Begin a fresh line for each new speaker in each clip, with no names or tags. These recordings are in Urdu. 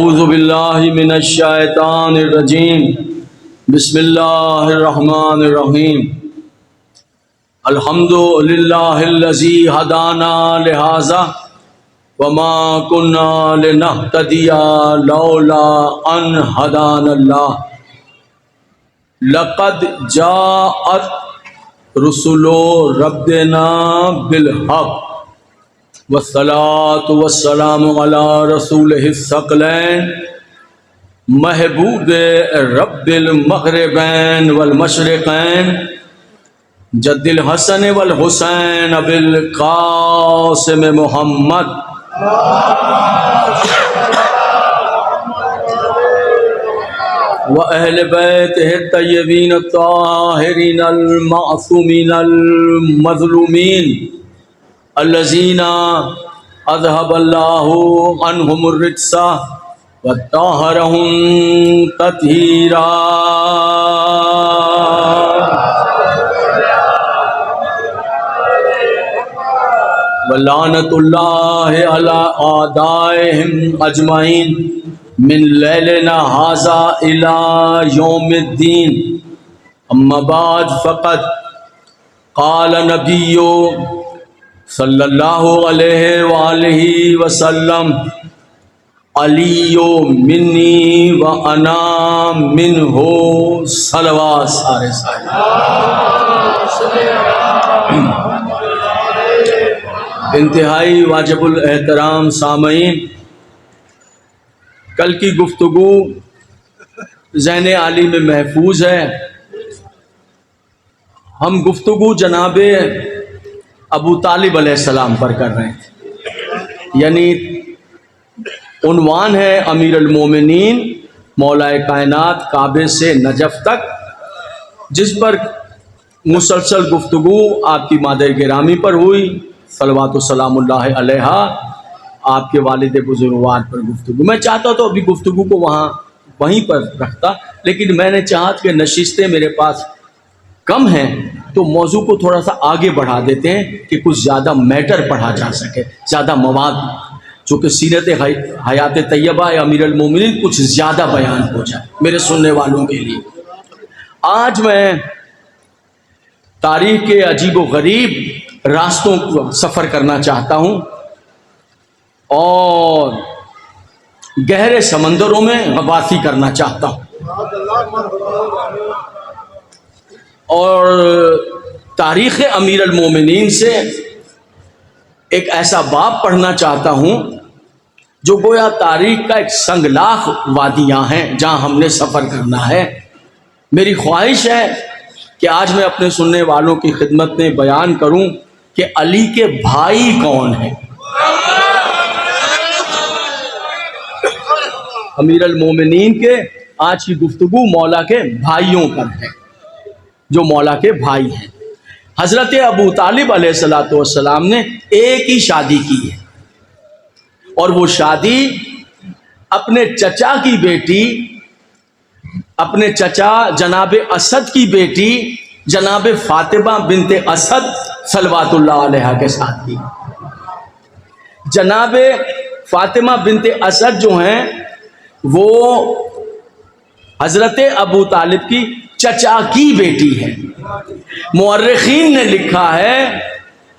اعوذ باللہ من الشیطان الرجیم بسم اللہ الرحمن الرحیم الحمد للہ الذی ہدانا لہذا وما كنا لنهتدی لولا ان ہدانا اللہ لقد جاءت رسل ربنا بالحق والصلاة والسلام على رسوله الثقلین محبوب رب المغربین والمشرقین جد الحسن والحسین ابی القاسم محمد وأهل بيته الطيبين الطاهرين المعصومين المظلومين الذين أذهب الله عنهم الرجس وطهرهم تطهيرا ولعنة الله على أعدائهم أجمعين من لیلنا ھذا الى یوم الدین اما بعد فقد قال نبی صلی اللہ علیہ وآلہ وسلم علی منی وانا منہ صلوات سارے انتہائی واجب الاحترام سامعین، کل کی گفتگو ذہن عالی میں محفوظ ہے۔ ہم گفتگو جناب ابو طالب علیہ السلام پر کر رہے تھے، یعنی عنوان ہے امیر المومنین مولا کائنات کعبے سے نجف تک، جس پر مسلسل گفتگو آپ کی مادر گرامی پر ہوئی صلوات و سلام اللہ علیہا، آپ کے والد بزرگوار پر گفتگو۔ میں چاہتا تو ابھی گفتگو کو وہیں پر رکھتا، لیکن میں نے چاہا کہ نشستیں میرے پاس کم ہیں تو موضوع کو تھوڑا سا آگے بڑھا دیتے ہیں کہ کچھ زیادہ میٹر پڑھا جا سکے، زیادہ مواد، چونکہ سیرت حیات طیبہ امیر المومنین کچھ زیادہ بیان ہو جائے میرے سننے والوں کے لیے۔ آج میں تاریخ کے عجیب و غریب راستوں کو سفر کرنا چاہتا ہوں اور گہرے سمندروں میں غواصی کرنا چاہتا ہوں، اور تاریخ امیر المومنین سے ایک ایسا باب پڑھنا چاہتا ہوں جو گویا تاریخ کا ایک سنگلاخ وادیاں ہیں جہاں ہم نے سفر کرنا ہے۔ میری خواہش ہے کہ آج میں اپنے سننے والوں کی خدمت میں بیان کروں کہ علی کے بھائی کون ہیں۔ امیر المومنین کے آج کی گفتگو مولا کے بھائیوں پر ہے، جو مولا کے بھائی ہیں۔ حضرت ابو طالب علیہ السلام نے ایک ہی شادی کی ہے، اور وہ شادی اپنے چچا کی بیٹی، اپنے چچا جناب اسد کی بیٹی جناب فاطمہ بنت اسد صلوات اللہ علیہ کے ساتھ کی۔ جناب فاطمہ بنت اسد جو ہیں وہ حضرت ابو طالب کی چچا کی بیٹی ہے۔ مورخین نے لکھا ہے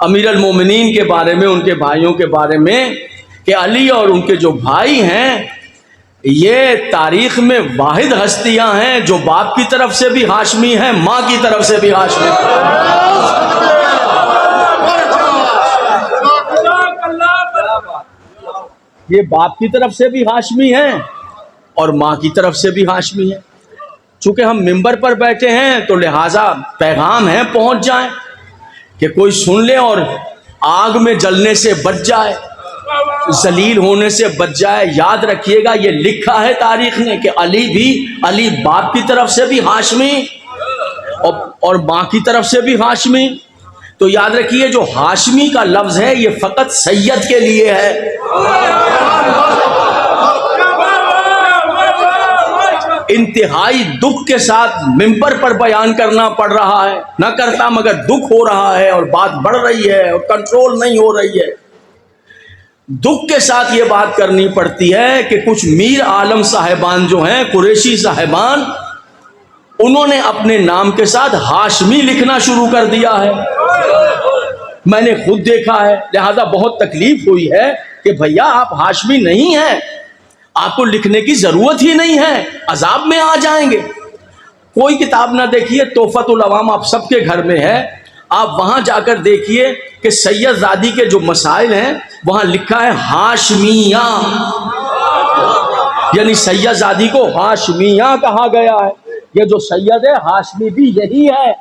امیر المومنین کے بارے میں، ان کے بھائیوں کے بارے میں، کہ علی اور ان کے جو بھائی ہیں یہ تاریخ میں واحد ہستیاں ہیں جو باپ کی طرف سے بھی ہاشمی ہیں، ماں کی طرف سے بھی ہاشمی ہیں۔ یہ باپ کی طرف سے بھی ہاشمی ہیں اور ماں کی طرف سے بھی ہاشمی ہیں۔ چونکہ ہم ممبر پر بیٹھے ہیں تو لہٰذا پیغام ہے پہنچ جائیں کہ کوئی سن لے اور آگ میں جلنے سے بچ جائے، ذلیل ہونے سے بچ جائے۔ یاد رکھیے گا یہ لکھا ہے تاریخ نے کہ علی باپ کی طرف سے بھی ہاشمی اور ماں کی طرف سے بھی ہاشمی۔ تو یاد رکھیے جو ہاشمی کا لفظ ہے یہ فقط سید کے لیے ہے۔ انتہائی دکھ کے ساتھ ممبر پر بیان کرنا پڑ رہا ہے، نہ کرتا مگر دکھ ہو رہا ہے اور بات بڑھ رہی ہے اور کنٹرول نہیں ہو رہی ہے۔ دکھ کے ساتھ یہ بات کرنی پڑتی ہے کہ کچھ میر عالم صاحبان جو ہیں، قریشی صاحبان، انہوں نے اپنے نام کے ساتھ ہاشمی لکھنا شروع کر دیا ہے. میں نے خود دیکھا ہے، لہذا بہت تکلیف ہوئی ہے کہ بھیا آپ ہاشمی نہیں ہیں، آپ کو لکھنے کی ضرورت ہی نہیں ہے، عذاب میں آ جائیں گے. کوئی کتاب نہ دیکھیے، تحفۃ العوام آپ سب کے گھر میں ہے، آپ وہاں جا کر دیکھیے کہ سید زادی کے جو مسائل ہیں وہاں لکھا ہے ہاشمیہ، یعنی سید زادی کو ہاشمیہ کہا گیا ہے. یہ جو سید ہے ہاشمی بھی یہی ہے.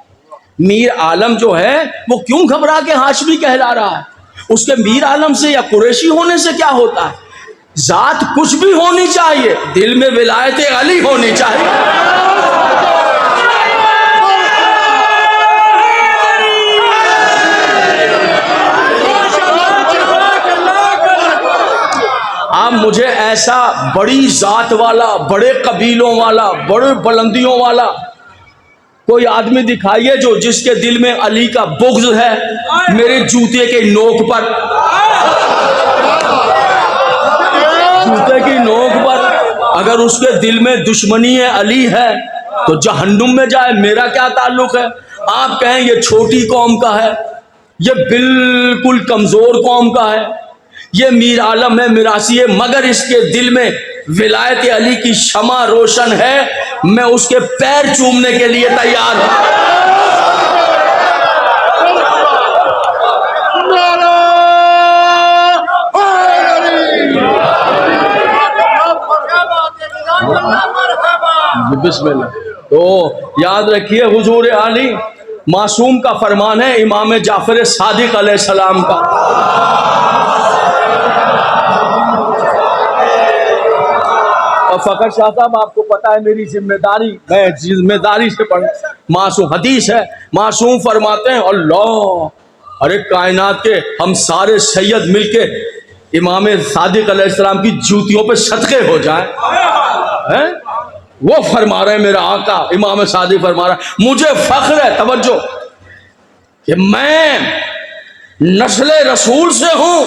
میر عالم جو ہے وہ کیوں گھبرا کے ہاشمی کہلا رہا ہے؟ اس کے میر عالم سے یا قریشی ہونے سے کیا ہوتا ہے؟ ذات کچھ بھی ہونی چاہیے، دل میں ولایت علی ہونی چاہیے. آپ مجھے ایسا بڑی ذات والا، بڑے قبیلوں والا، بڑے بلندیوں والا کوئی آدمی دکھائیے جو جس کے دل میں علی کا بغض ہے میرے جوتے کے نوک پر، جوتے کی نوک پر. اگر اس کے دل میں دشمنی علی ہے تو جہنم میں جائے، میرا کیا تعلق ہے؟ آپ کہیں یہ چھوٹی قوم کا ہے، یہ بالکل کمزور قوم کا ہے، یہ میر عالم ہے، میراثی ہے، مگر اس کے دل میں ولایت علی کی شمع روشن ہے، میں اس کے پیر چومنے کے لیے تیار ہوں. بسم اللہ. تو یاد رکھیے حضور علی معصوم کا فرمان ہے، امام جعفر صادق علیہ السلام کا. اور فخر شاہ صاحب آپ کو پتا ہے میری ذمہ داری، میں ذمہ داری سے پڑھ، معصوم حدیث ہے، معصوم فرماتے ہیں اللہ ارے کائنات کے ہم سارے سید مل کے امام صادق علیہ السلام کی جوتیوں پہ صدقے ہو جائیں. وہ فرما رہے ہیں میرا آقا امام صادق فرما رہا ہے مجھے فخر ہے، توجہ، کہ میں نسل رسول سے ہوں.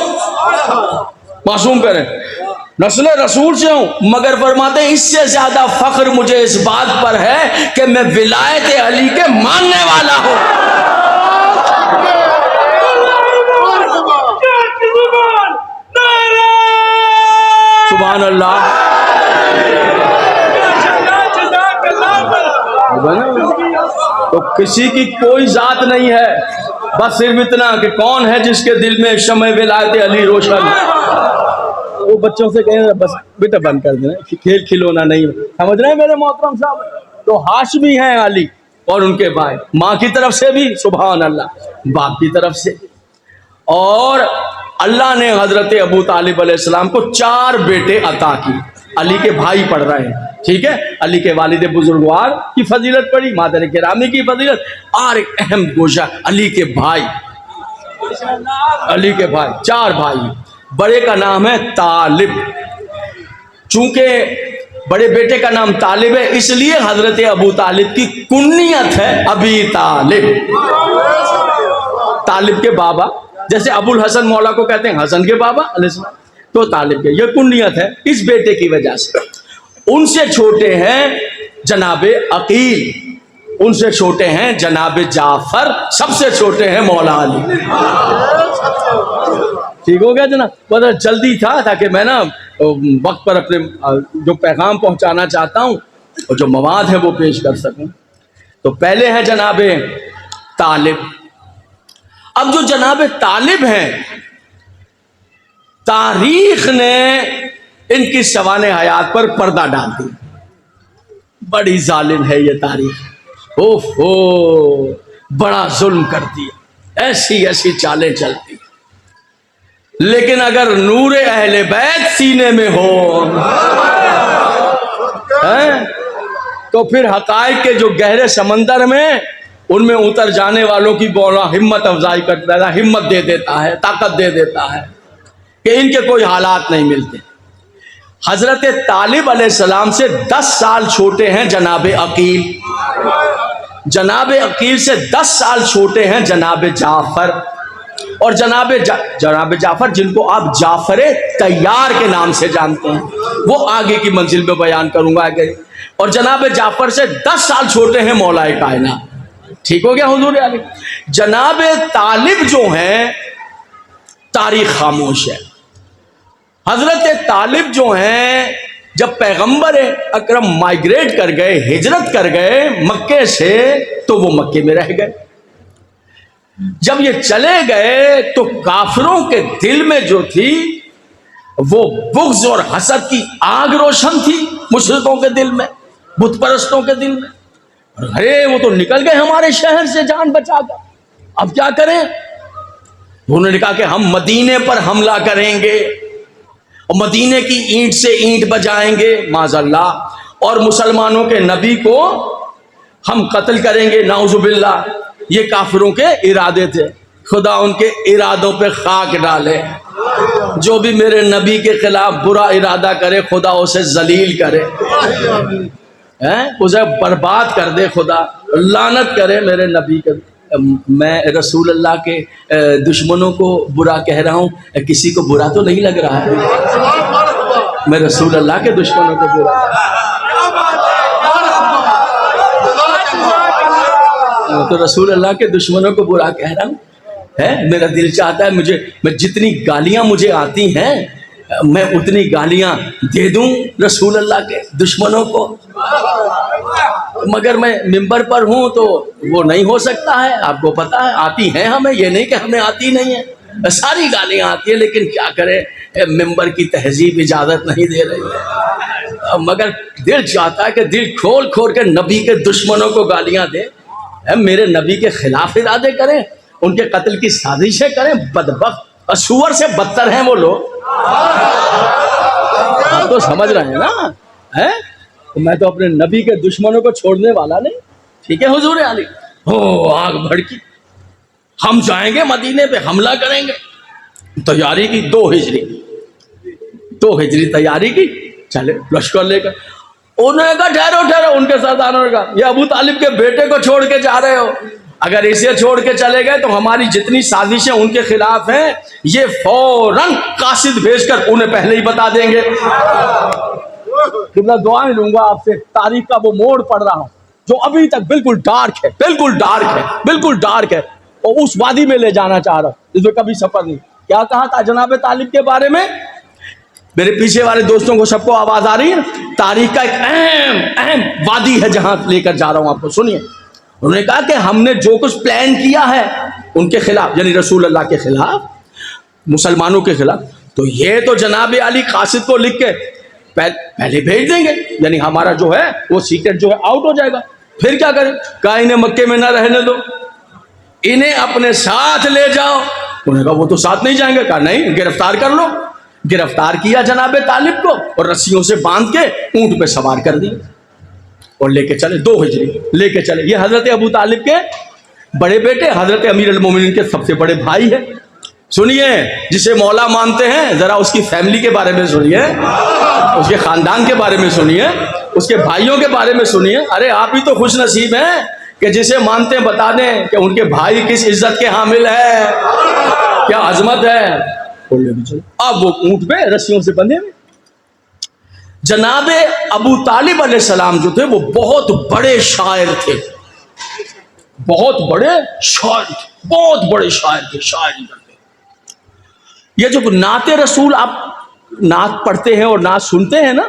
معصوم کہہ رہے ہیں نسل رسول سے ہوں، مگر فرماتے ہیں اس سے زیادہ فخر مجھے اس بات پر ہے کہ میں ولایت علی کے ماننے والا ہوں. سبحان اللہ. تو کسی کی کوئی ذات نہیں ہے، بس صرف اتنا کہ کون ہے جس کے دل میں شمع ولایت علی روشن ہے. وہ بچوں سے کہیں بس بیٹا بند کر دینا، کھیل کھلونا نہیں، سمجھ رہے ہیں میرے محترم صاحب؟ تو ہاشمی ہیں علی اور ان کے بھائی، ماں کی طرف سے بھی سبحان اللہ، باپ کی طرف سے. اور اللہ نے حضرت ابو طالب علیہ السلام کو 4 بیٹے عطا کی. علی کے بھائی پڑھ رہے ہیں، ٹھیک ہے، علی کے والد بزرگوار کی فضیلت پڑھی، مادر کرامی کی فضیلت، اور ایک اہم گوشہ علی کے بھائی. علی کے بھائی 4 بھائی، بڑے کا نام ہے طالب. چونکہ بڑے بیٹے کا نام طالب ہے اس لیے حضرت ابو طالب کی کنیت ہے ابی طالب. طالب کے بابا جیسے ابو الحسن مولا کو کہتے ہیں حسن کے بابا علیہ السلام، تو طالب کے یہ کنیت ہے اس بیٹے کی وجہ سے. ان سے چھوٹے ہیں جناب عقیل، ان سے چھوٹے ہیں جناب جعفر، سب سے چھوٹے ہیں مولا علی. ٹھیک ہو گیا جناب؟ بہت جلدی تھا تاکہ میں نا وقت پر اپنے جو پیغام پہنچانا چاہتا ہوں اور جو مواد ہے وہ پیش کر سکوں. تو پہلے ہیں جناب طالب. اب جو جناب طالب ہیں، تاریخ نے ان کی سوانح حیات پر پردہ ڈال دی. بڑی ظالم ہے یہ تاریخ، اوف ہو بڑا ظلم کرتی ہے، ایسی ایسی چالیں چلتی. لیکن اگر نور اہل بیت سینے میں ہو تو پھر حقائق کے جو گہرے سمندر میں ان میں اتر جانے والوں کی بولا ہمت افزائی کرتا ہے، ہمت دے دیتا ہے، طاقت دے دیتا ہے کہ ان کے کوئی حالات نہیں ملتے. حضرت طالب علیہ السلام سے 10 سال چھوٹے ہیں جناب عقیل، جناب عقیل سے 10 سال چھوٹے ہیں جناب جعفر، اور جناب جعفر جن کو آپ جعفر طیار کے نام سے جانتے ہیں، وہ آگے کی منزل میں بیان کروں گا آگے۔ اور جناب جعفر سے 10 سال چھوٹے ہیں مولا کائنات، ٹھیک ہو گیا حضور علی۔ جناب طالب جو ہیں تاریخ خاموش ہے۔ حضرت طالب جو ہیں جب پیغمبر اکرم مائیگریٹ کر گئے، ہجرت کر گئے مکے سے، تو وہ مکے میں رہ گئے۔ جب یہ چلے گئے تو کافروں کے دل میں جو تھی وہ بغض اور حسد کی آگ روشن تھی، مشرکوں کے دل میں، بت پرستوں کے دل میں۔ ارے وہ تو نکل گئے ہمارے شہر سے جان بچا کر، اب کیا کریں؟ انہوں نے کہا کہ ہم مدینے پر حملہ کریں گے اور مدینے کی اینٹ سے اینٹ بجائیں گے معاذ اللہ، اور مسلمانوں کے نبی کو ہم قتل کریں گے نعوذ باللہ۔ یہ کافروں کے ارادے تھے، خدا ان کے ارادوں پہ خاک ڈالے۔ جو بھی میرے نبی کے خلاف برا ارادہ کرے خدا اسے ذلیل کرے، اسے برباد کر دے، خدا لعنت کرے میرے نبی کے۔ میں رسول اللہ کے دشمنوں کو برا کہہ رہا ہوں، کسی کو برا تو نہیں لگ رہا ہے؟ میں رسول اللہ کے دشمنوں کو برا، تو رسول اللہ کے دشمنوں کو برا کہہ رہا ہوں ہے۔ میرا دل چاہتا ہے میں جتنی گالیاں مجھے آتی ہیں میں اتنی گالیاں دے دوں رسول اللہ کے دشمنوں کو، مگر میں ممبر پر ہوں تو وہ نہیں ہو سکتا ہے۔ آپ کو پتا ہے آتی ہیں ہمیں، یہ نہیں کہ ہمیں آتی نہیں ہے، ساری گالیاں آتی ہیں، لیکن کیا کریں ممبر کی تہذیب اجازت نہیں دے رہی ہے۔ مگر دل چاہتا ہے کہ دل کھول کھول کے نبی کے دشمنوں کو گالیاں دے، میرے نبی کے خلاف ارادے کریں، ان کے قتل کی سازشیں کریں۔ بدبخت سور سے بدتر ہیں وہ لوگ، آپ تو سمجھ رہے ہیں نا؟ میں تو اپنے نبی کے دشمنوں کو چھوڑنے والا نہیں، ٹھیک ہے حضور علی؟ آگ بھڑکی، ہم جائیں گے مدینے پہ حملہ کریں گے۔ تیاری کی 2 ہجری تیاری کی، چلے لشکر لے کر۔ انہوں نے کہا ٹھہرو، ان کے سرداروں نے کہا یہ ابو طالب کے بیٹے کو چھوڑ کے جا رہے ہو، اگر اسے چھوڑ کے چلے گئے تو ہماری جتنی سازشیں ان کے خلاف ہیں یہ فوراً قاصد بھیج کر انہیں پہلے ہی بتا دیں گے۔ میں دعائیں لوں گا آپ سے، تاریخ کا وہ موڑ پڑھ رہا ہوں جو ابھی تک بالکل ڈارک ہے، اور اس وادی میں لے جانا چاہ رہا ہوں جس میں کبھی سفر نہیں۔ کیا کہا تھا جناب طالب کے بارے میں؟ میرے پیچھے والے دوستوں کو سب کو آواز آ رہی ہے؟ تاریخ کا ایک اہم وادی ہے جہاں لے کر جا رہا ہوں آپ کو، سنیے۔ انہوں نے کہا کہ ہم نے جو کچھ پلان کیا ہے ان کے خلاف، یعنی رسول اللہ کے خلاف، مسلمانوں کے خلاف، تو یہ تو جناب علی قاصد کو لکھ کے پہلے بھیج دیں گے، یعنی ہمارا جو ہے وہ سیکرٹ جو ہے آؤٹ ہو جائے گا۔ پھر کیا کریں؟ کہا انہیں مکے میں نہ رہنے دو، انہیں اپنے ساتھ لے جاؤ۔ انہوں نے کہا وہ تو ساتھ نہیں جائیں گے۔ کہا نہیں، گرفتار کر لو۔ گرفتار کیا جناب طالب کو اور رسیوں سے باندھ کے اونٹ پہ سوار کر دی اور لے کے چلے، 2 ہجری لے کے چلے۔ یہ حضرت ابو طالب کے بڑے بیٹے حضرت امیر المومنین کے سب سے بڑے بھائی ہیں۔ سنیے، جسے مولا مانتے ہیں ذرا اس کی فیملی کے بارے میں سنیے، اس کے خاندان کے بارے میں سنیے، اس کے بھائیوں کے بارے میں سنیے۔ ارے آپ ہی تو خوش نصیب ہیں کہ جسے مانتے ہیں بتا دیں کہ ان کے بھائی کس عزت کے حامل ہے، کیا عظمت ہے۔ اب وہ اونٹ پہ رسیوں سے بندھے ہوئے۔ جناب ابو طالب علیہ السلام جو تھے وہ بہت بڑے شاعر تھے، بہت بڑے شاعر تھے، شاعری کرتے۔ یہ جو نعت رسول آپ نعت پڑھتے ہیں اور نعت سنتے ہیں نا،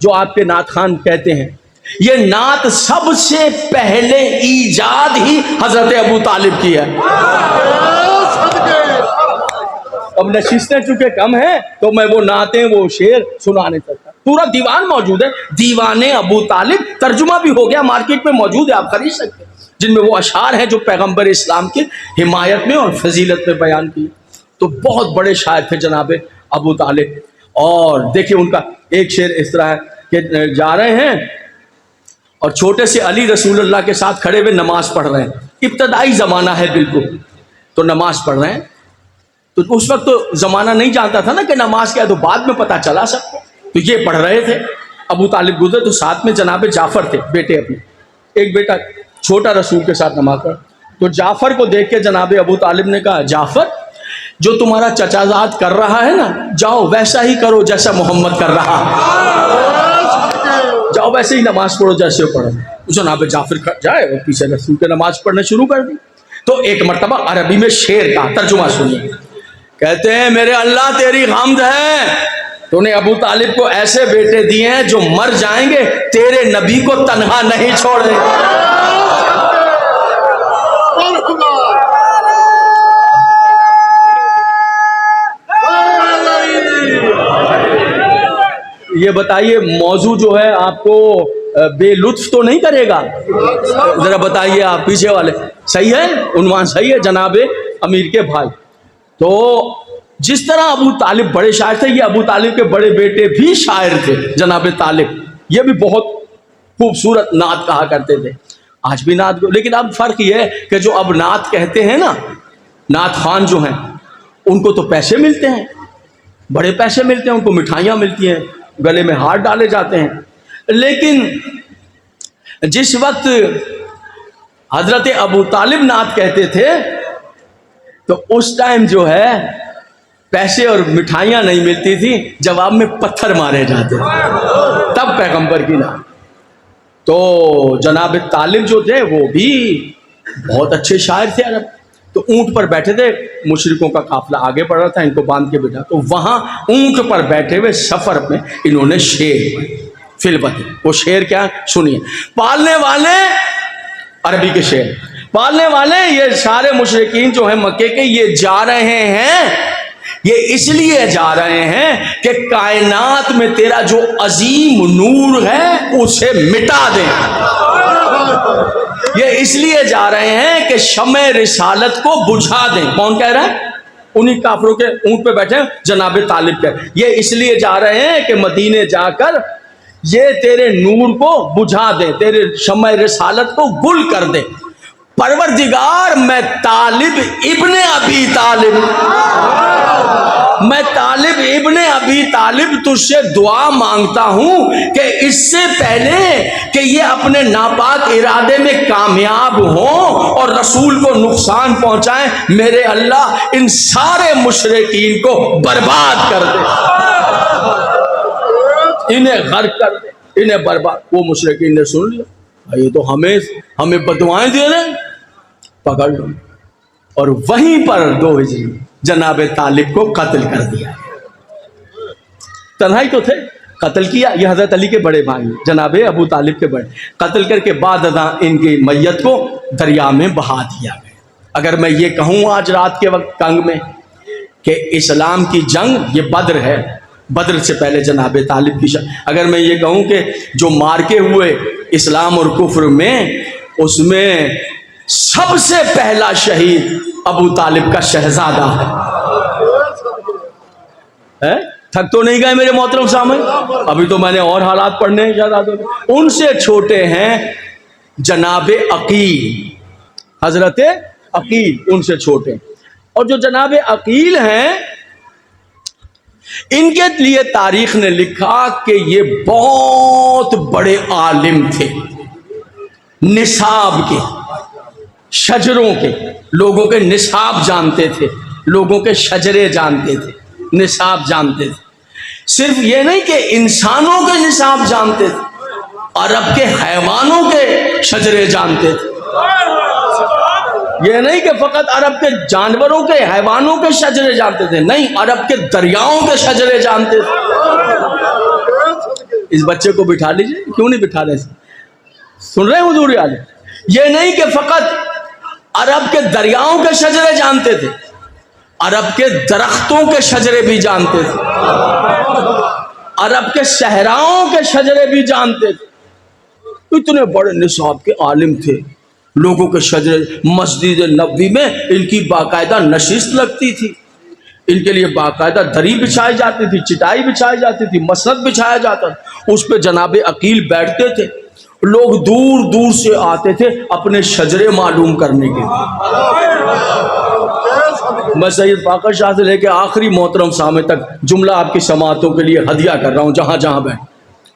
جو آپ کے نعت خان کہتے ہیں، یہ نعت سب سے پہلے ایجاد ہی حضرت ابو طالب کی ہے۔ اب نشستیں چونکہ کم ہیں تو میں وہ نعتیں، وہ شعر سنا نہیں سکتا۔ پورا دیوان موجود ہے، دیوان ابو طالب، ترجمہ بھی ہو گیا، مارکیٹ میں موجود ہے، آپ خرید سکتے ہیں، جن میں وہ اشعار ہیں جو پیغمبر اسلام کی حمایت میں اور فضیلت میں بیان کی۔ تو بہت بڑے شاعر تھے جناب ابو طالب۔ اور دیکھیں ان کا ایک شعر اس طرح ہے کہ جا رہے ہیں اور چھوٹے سے علی رسول اللہ کے ساتھ کھڑے ہوئے نماز پڑھ رہے ہیں، ابتدائی زمانہ ہے بالکل، تو نماز پڑھ رہے ہیں۔ تو اس وقت تو زمانہ نہیں جانتا تھا نا کہ نماز کیا، تو بعد میں پتہ چلا سب کو۔ تو یہ پڑھ رہے تھے، ابو طالب گزرے تو ساتھ میں جناب جعفر تھے، بیٹے اپنے، ایک بیٹا چھوٹا رسول کے ساتھ نماز پڑھ۔ تو جعفر کو دیکھ کے جناب ابو طالب نے کہا جعفر جو تمہارا چچازاد کر رہا ہے نا جاؤ ویسا ہی کرو جیسا محمد کر رہا جاؤ ویسے ہی نماز پڑھو جیسے پڑھو. جناب جعفر جائے اور پیچھے رسول کے نماز پڑھنا شروع کر دی. تو ایک مرتبہ عربی میں شعر کا ترجمہ سنیے. کہتے ہیں میرے اللہ تیری حمد ہے تو نے ابو طالب کو ایسے بیٹے دیے ہیں جو مر جائیں گے تیرے نبی کو تنہا نہیں چھوڑے. یہ بتائیے موضوع جو ہے آپ کو بے لطف تو نہیں کرے گا؟ ذرا بتائیے آپ پیچھے والے. صحیح ہے عنوان صحیح ہے جناب امیر کے بھائی. تو جس طرح ابو طالب بڑے شاعر تھے یہ ابو طالب کے بڑے بیٹے بھی شاعر تھے جناب طالب. یہ بھی بہت خوبصورت نعت کہا کرتے تھے. آج بھی نعت. لیکن اب فرق یہ ہے کہ جو اب نعت کہتے ہیں نا نعت خوان جو ہیں ان کو تو پیسے ملتے ہیں بڑے پیسے ملتے ہیں ان کو مٹھائیاں ملتی ہیں گلے میں ہار ڈالے جاتے ہیں. لیکن جس وقت حضرت ابو طالب نعت کہتے تھے تو اس ٹائم جو ہے پیسے اور مٹھائیاں نہیں ملتی تھی جواب میں پتھر مارے جاتے تھے تب پیغمبر کی نعت. تو جناب طالب جو تھے وہ بھی بہت اچھے شاعر تھے عرب. تو اونٹ پر بیٹھے تھے مشرکوں کا قافلہ آگے بڑھ رہا تھا ان کو باندھ کے بیٹھا تو وہاں اونٹ پر بیٹھے ہوئے سفر میں انہوں نے شعر فی البت. وہ شعر کیا سنیے. پالنے والے عربی کے شعر پالنے والے یہ سارے مشرکین جو ہیں مکے کے یہ جا رہے ہیں یہ اس لیے جا رہے ہیں کہ کائنات میں تیرا جو عظیم نور ہے اسے مٹا دیں. یہ اس لیے جا رہے ہیں کہ شمع رسالت کو بجھا دیں. کون کہہ رہا ہے؟ انہی کافروں کے اونٹ پہ بیٹھے جناب طالب کہہ. یہ اس لیے جا رہے ہیں کہ مدینے جا کر یہ تیرے نور کو بجھا دیں تیرے شمع رسالت کو گل کر دیں. پروردگار میں طالب ابن ابی طالب میں طالب ابن ابی طالب تجھ سے دعا مانگتا ہوں کہ اس سے پہلے کہ یہ اپنے ناپاک ارادے میں کامیاب ہوں اور رسول کو نقصان پہنچائیں میرے اللہ ان سارے مشرکین کو برباد کر دے انہیں غرق کر دے انہیں برباد. وہ مشرکین نے سن لیا یہ تو ہمیں بدوائیں دے رہے ہیں پکڑ لو. اور وہیں پر 2 ہجری جناب طالب کو قتل کر دیا. تنہائی تو تھے قتل کیا. یہ حضرت علی کے بڑے بھائی جناب ابو طالب کے بڑے قتل کر کے بعد ان کی میت کو دریا میں بہا دیا گیا. اگر میں یہ کہوں آج رات کے وقت کنگ میں کہ اسلام کی جنگ یہ بدر ہے بدر سے پہلے جناب طالب کی اگر میں یہ کہوں کہ جو مارکے ہوئے اسلام اور کفر میں اس میں سب سے پہلا شہید ابو طالب کا شہزادہ ہے. تھک تو نہیں گئے میرے محترم سامنے؟ ابھی تو میں نے اور حالات پڑھنے ہیں شہزادوں کے. ان سے چھوٹے ہیں جناب عقیل حضرت عقیل ان سے چھوٹے. اور جو جناب عقیل ہیں ان کے لیے تاریخ نے لکھا کہ یہ بہت بڑے عالم تھے نصاب کے شجروں کے. لوگوں کے نصاب جانتے تھے لوگوں کے شجرے جانتے تھے نصاب جانتے تھے. صرف یہ نہیں کہ انسانوں کے نصاب جانتے تھے عرب کے حیوانوں کے شجرے جانتے تھے. یہ نہیں کہ فقط عرب کے جانوروں کے حیوانوں کے شجرے جانتے تھے نہیں عرب کے دریاؤں کے شجرے جانتے تھے. اس بچے کو بٹھا لیجیے کیوں نہیں بٹھا رہے سن رہے ہیں حضور عالم. یہ نہیں کہ فقط عرب کے دریاؤں کے شجرے جانتے تھے عرب کے درختوں کے شجرے بھی جانتے تھے عرب کے صحراؤں کے شجرے بھی جانتے تھے. اتنے بڑے نصاب کے عالم تھے. لوگوں کے شجرے مسجد نبوی میں ان کی باقاعدہ نشست لگتی تھی. ان کے لیے باقاعدہ دری بچھائی جاتی تھی چٹائی بچھائی جاتی تھی مسند بچھایا جاتا تھا. اس پہ جناب عقیل بیٹھتے تھے. لوگ دور دور سے آتے تھے اپنے شجرے معلوم کرنے کے لیے. میں سید فاقر شاہ سے لے کے آخری محترم سامع تک جملہ آپ کی سماعتوں کے لیے ہدیہ کر رہا ہوں جہاں جہاں بیٹھ.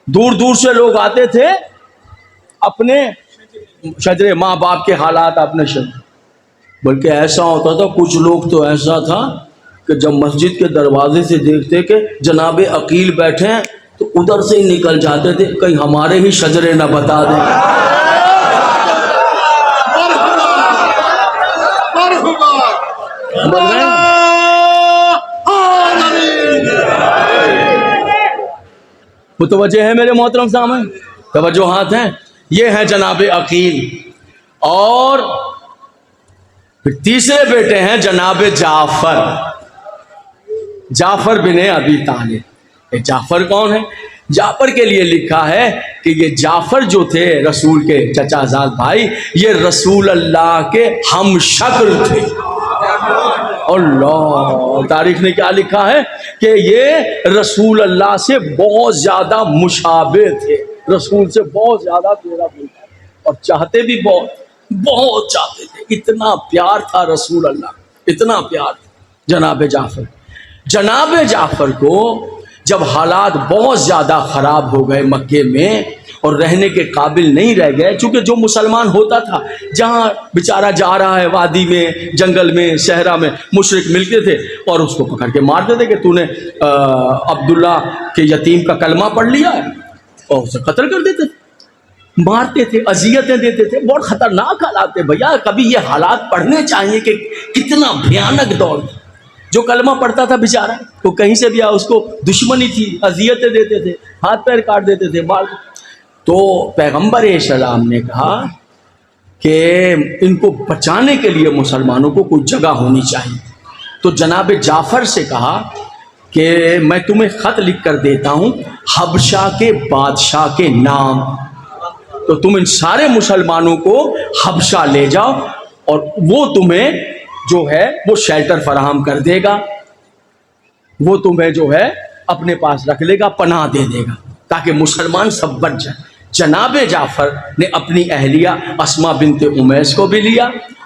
دور دور سے لوگ آتے تھے اپنے شجرے ماں باپ کے حالات اپنے شجرے بلکہ ایسا ہوتا تھا کچھ لوگ تو ایسا تھا کہ جب مسجد کے دروازے سے دیکھتے کہ جناب عقیل بیٹھے ہیں تو ادھر سے ہی نکل جاتے تھے کہیں ہمارے ہی شجرے نہ بتا دیں. متوجہ ہے میرے محترم سامعین؟ توجہات ہیں. یہ ہیں جناب عقیل. اور پھر تیسرے بیٹے ہیں جناب جعفر، جعفر بن ابی طالب. یہ جعفر کون ہے؟ جعفر کے لیے لکھا ہے کہ یہ جعفر جو تھے رسول کے چچا زاد بھائی، یہ رسول اللہ کے ہم شکل تھے. اللہ، تاریخ نے کیا لکھا ہے کہ یہ رسول اللہ سے بہت زیادہ مشابہ تھے، رسول سے بہت زیادہ پیارا تھا اور چاہتے بھی بہت چاہتے تھے. اتنا پیار تھا رسول اللہ، اتنا پیار تھا. جناب جعفر کو جب حالات بہت زیادہ خراب ہو گئے مکے میں اور رہنے کے قابل نہیں رہ گئے، چونکہ جو مسلمان ہوتا تھا جہاں بیچارہ جا رہا ہے وادی میں، جنگل میں، صحرا میں، مشرک ملتے تھے اور اس کو پکڑ کے مارتے تھے کہ تو نے عبداللہ کے یتیم کا کلمہ پڑھ لیا ہے، اور اسے قتل کر دیتے تھے، مارتے تھے، اذیتیں دیتے تھے. بہت خطرناک حالات تھے بھیا. کبھی یہ حالات پڑھنے چاہیے کہ کتنا بھیانک دور تھا. جو کلمہ پڑھتا تھا بیچارہ تو کہیں سے بھی اس کو دشمنی تھی، اذیتیں دیتے تھے، ہاتھ پیر کاٹ دیتے تھے، مار. تو پیغمبر اسلام نے کہا کہ ان کو بچانے کے لیے مسلمانوں کو کوئی جگہ ہونی چاہیے. تو جناب جعفر سے کہا کہ میں تمہیں خط لکھ کر دیتا ہوں حبشہ کے بادشاہ کے نام، تو تم ان سارے مسلمانوں کو حبشہ لے جاؤ اور وہ تمہیں جو ہے وہ شیلٹر فراہم کر دے گا، وہ تمہیں جو ہے اپنے پاس رکھ لے گا، پناہ دے دے گا تاکہ مسلمان سب بچ جائیں. جناب جعفر نے اپنی اہلیہ اسما بنت امیس کو بھی لیا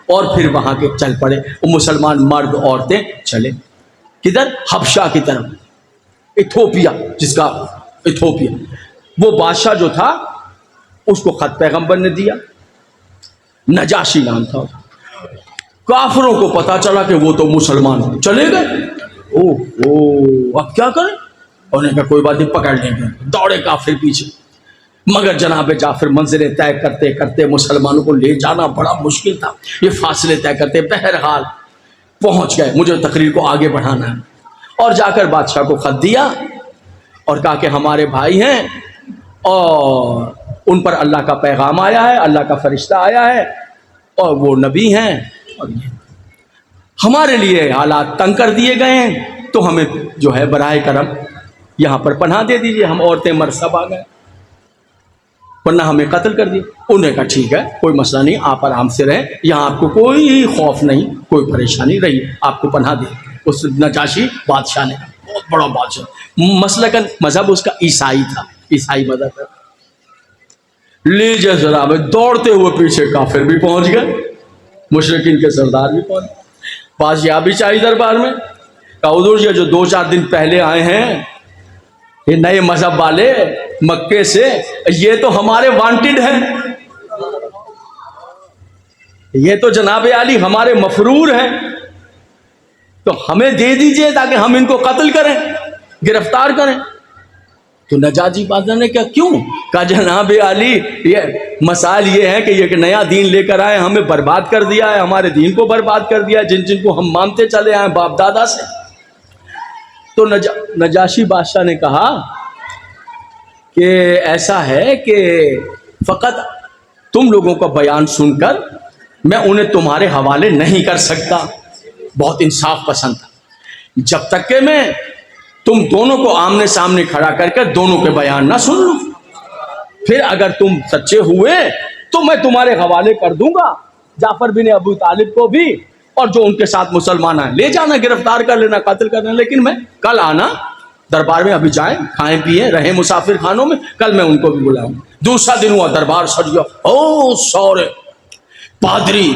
اور پھر وہاں کے چل پڑے. وہ مسلمان مرد عورتیں چلے کدھر؟ حبشہ کی طرف، ایتھوپیا، جس کا ایتھوپیا. وہ بادشاہ جو تھا اس کو خط پیغمبر نے دیا، نجاشی نام تھا. کافروں کو پتا چلا کہ وہ تو مسلمان چلے گئے. اب کیا کریں؟ انہوں نے کہا کوئی بات نہیں، پکڑ لیں گے. دوڑے کافر پیچھے. مگر جناب جعفر منزلیں طے کرتے کرتے مسلمانوں کو لے جانا بڑا مشکل تھا. یہ فاصلے طے کرتے بہرحال پہنچ گئے. مجھے تقریر کو آگے بڑھانا ہے. اور جا کر بادشاہ کو خط دیا اور کہا کہ ہمارے بھائی ہیں اور ان پر اللہ کا پیغام آیا ہے، اللہ کا فرشتہ آیا ہے اور وہ نبی ہیں، اور یہ ہمارے لیے حالات تنگ کر دیے گئے ہیں، تو ہمیں جو ہے براہ کرم یہاں پر پناہ دے دیجیے. ہم عورتیں مرد سب آ گئے، ورنہ ہمیں قتل کر دیا. انہوں نے کہا ٹھیک ہے، کوئی مسئلہ نہیں، آپ آرام سے رہیں، یہاں آپ کو کوئی خوف نہیں، کوئی پریشانی رہی، آپ کو پناہ دے. اس نجاشی بادشاہ نے، بہت بڑا بادشاہ، مسلکن مذہب اس کا عیسائی تھا، عیسائی مذہب ہے. لیجیے ذرا، دوڑتے ہوئے پیچھے کافر بھی پہنچ گئے، مشرکین کے سردار بھی پہنچ گئے. بادشاہ بھی چاہیے دربار میں. کہا حضور یہ جو 2-4 دن پہلے آئے ہیں یہ نئے مذہب والے مکے سے، یہ تو ہمارے وانٹڈ ہیں، یہ تو جناب علی ہمارے مفرور ہیں، تو ہمیں دے دیجئے تاکہ ہم ان کو قتل کریں، گرفتار کریں. تو نجاشی بادشاہ نے کہا کیوں؟ کہا جناب علی یہ مسائل یہ ہے کہ یہ کہ نیا دین لے کر آئے، ہمیں برباد کر دیا ہے، ہمارے دین کو برباد کر دیا ہے جن جن کو ہم مانتے چلے آئے باپ دادا سے. تو نجاشی بادشاہ نے کہا کہ ایسا ہے کہ فقط تم لوگوں کا بیان سن کر میں انہیں تمہارے حوالے نہیں کر سکتا. بہت انصاف پسند تھا. جب تک کہ میں تم دونوں کو آمنے سامنے کھڑا کر کے دونوں کے بیان نہ سن لوں، پھر اگر تم سچے ہوئے تو میں تمہارے حوالے کر دوں گا جعفر بن ابو طالب کو بھی، اور جو ان کے ساتھ مسلمان ہیں لے جانا، گرفتار کر لینا، قتل کرنا. لیکن میں کل آنا دربار میں، ابھی جائیں کھائیں پیئیں رہیں مسافر خانوں میں، کل میں ان کو بھی بلاؤں. دوسرا دن ہوا، دربار سج گیا. او سورے پادری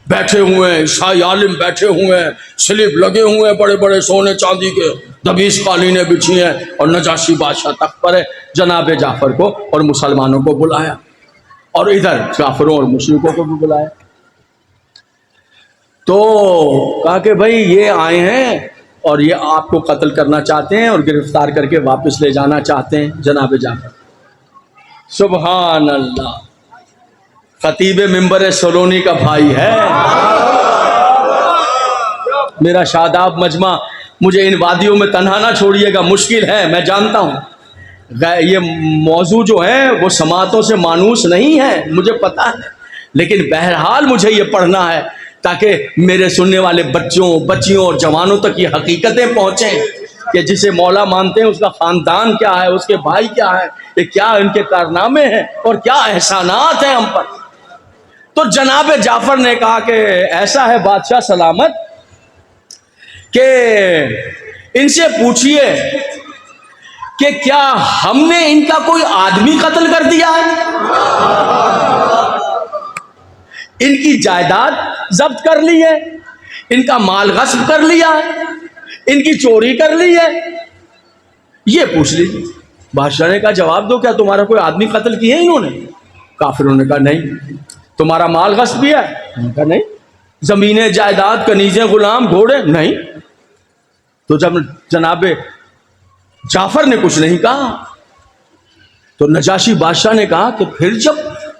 بیٹھے ہوئے ہیں، عیسائی عالم بیٹھے ہوئے ہیں، سلیب لگے ہوئے ہیں بڑے بڑے سونے چاندی کے، دبیش قالینیں بچھی ہیں، اور نجاشی بادشاہ تخت پر ہے. جناب جعفر کو اور مسلمانوں کو بلایا، اور ادھر کافروں اور مشرکوں کو بھی بلایا. تو کہا کہ بھائی یہ آئے ہیں اور یہ آپ کو قتل کرنا چاہتے ہیں اور گرفتار کر کے واپس لے جانا چاہتے ہیں جناب جعفر۔ سبحان اللہ، خطیب منبر سلونی کا بھائی ہے میرا شاداب مجمع، مجھے ان وادیوں میں تنہا نہ چھوڑیے گا، مشکل ہے میں جانتا ہوں، یہ موضوع جو ہے وہ سماعتوں سے مانوس نہیں ہے مجھے پتا ہے، لیکن بہرحال مجھے یہ پڑھنا ہے تاکہ میرے سننے والے بچوں بچیوں اور جوانوں تک یہ حقیقتیں پہنچیں کہ جسے مولا مانتے ہیں اس کا خاندان کیا ہے، اس کے بھائی کیا ہے، یہ کیا ان کے کارنامے ہیں اور کیا احسانات ہیں ہم پر۔ تو جناب جعفر نے کہا کہ ایسا ہے بادشاہ سلامت کہ ان سے پوچھئے کہ کیا ہم نے ان کا کوئی آدمی قتل کر دیا ہے، ان کی جائیداد ضبط کر لی ہے، ان کا مال غصب کر لیا ہے، ان کی چوری کر لی ہے، یہ پوچھ لیجیے۔ بادشاہ نے کہا جواب دو، کیا تمہارا کوئی آدمی قتل کیا ہے انہوں نے؟ کافروں نے کہا نہیں۔ تمہارا مال غصب کیا ہے؟ انہوں نے کہا نہیں۔ زمینیں جائیداد کنیزیں غلام گھوڑے؟ نہیں۔ تو جب جناب جعفر نے کچھ نہیں کہا تو نجاشی بادشاہ نے کہا کہ پھر جب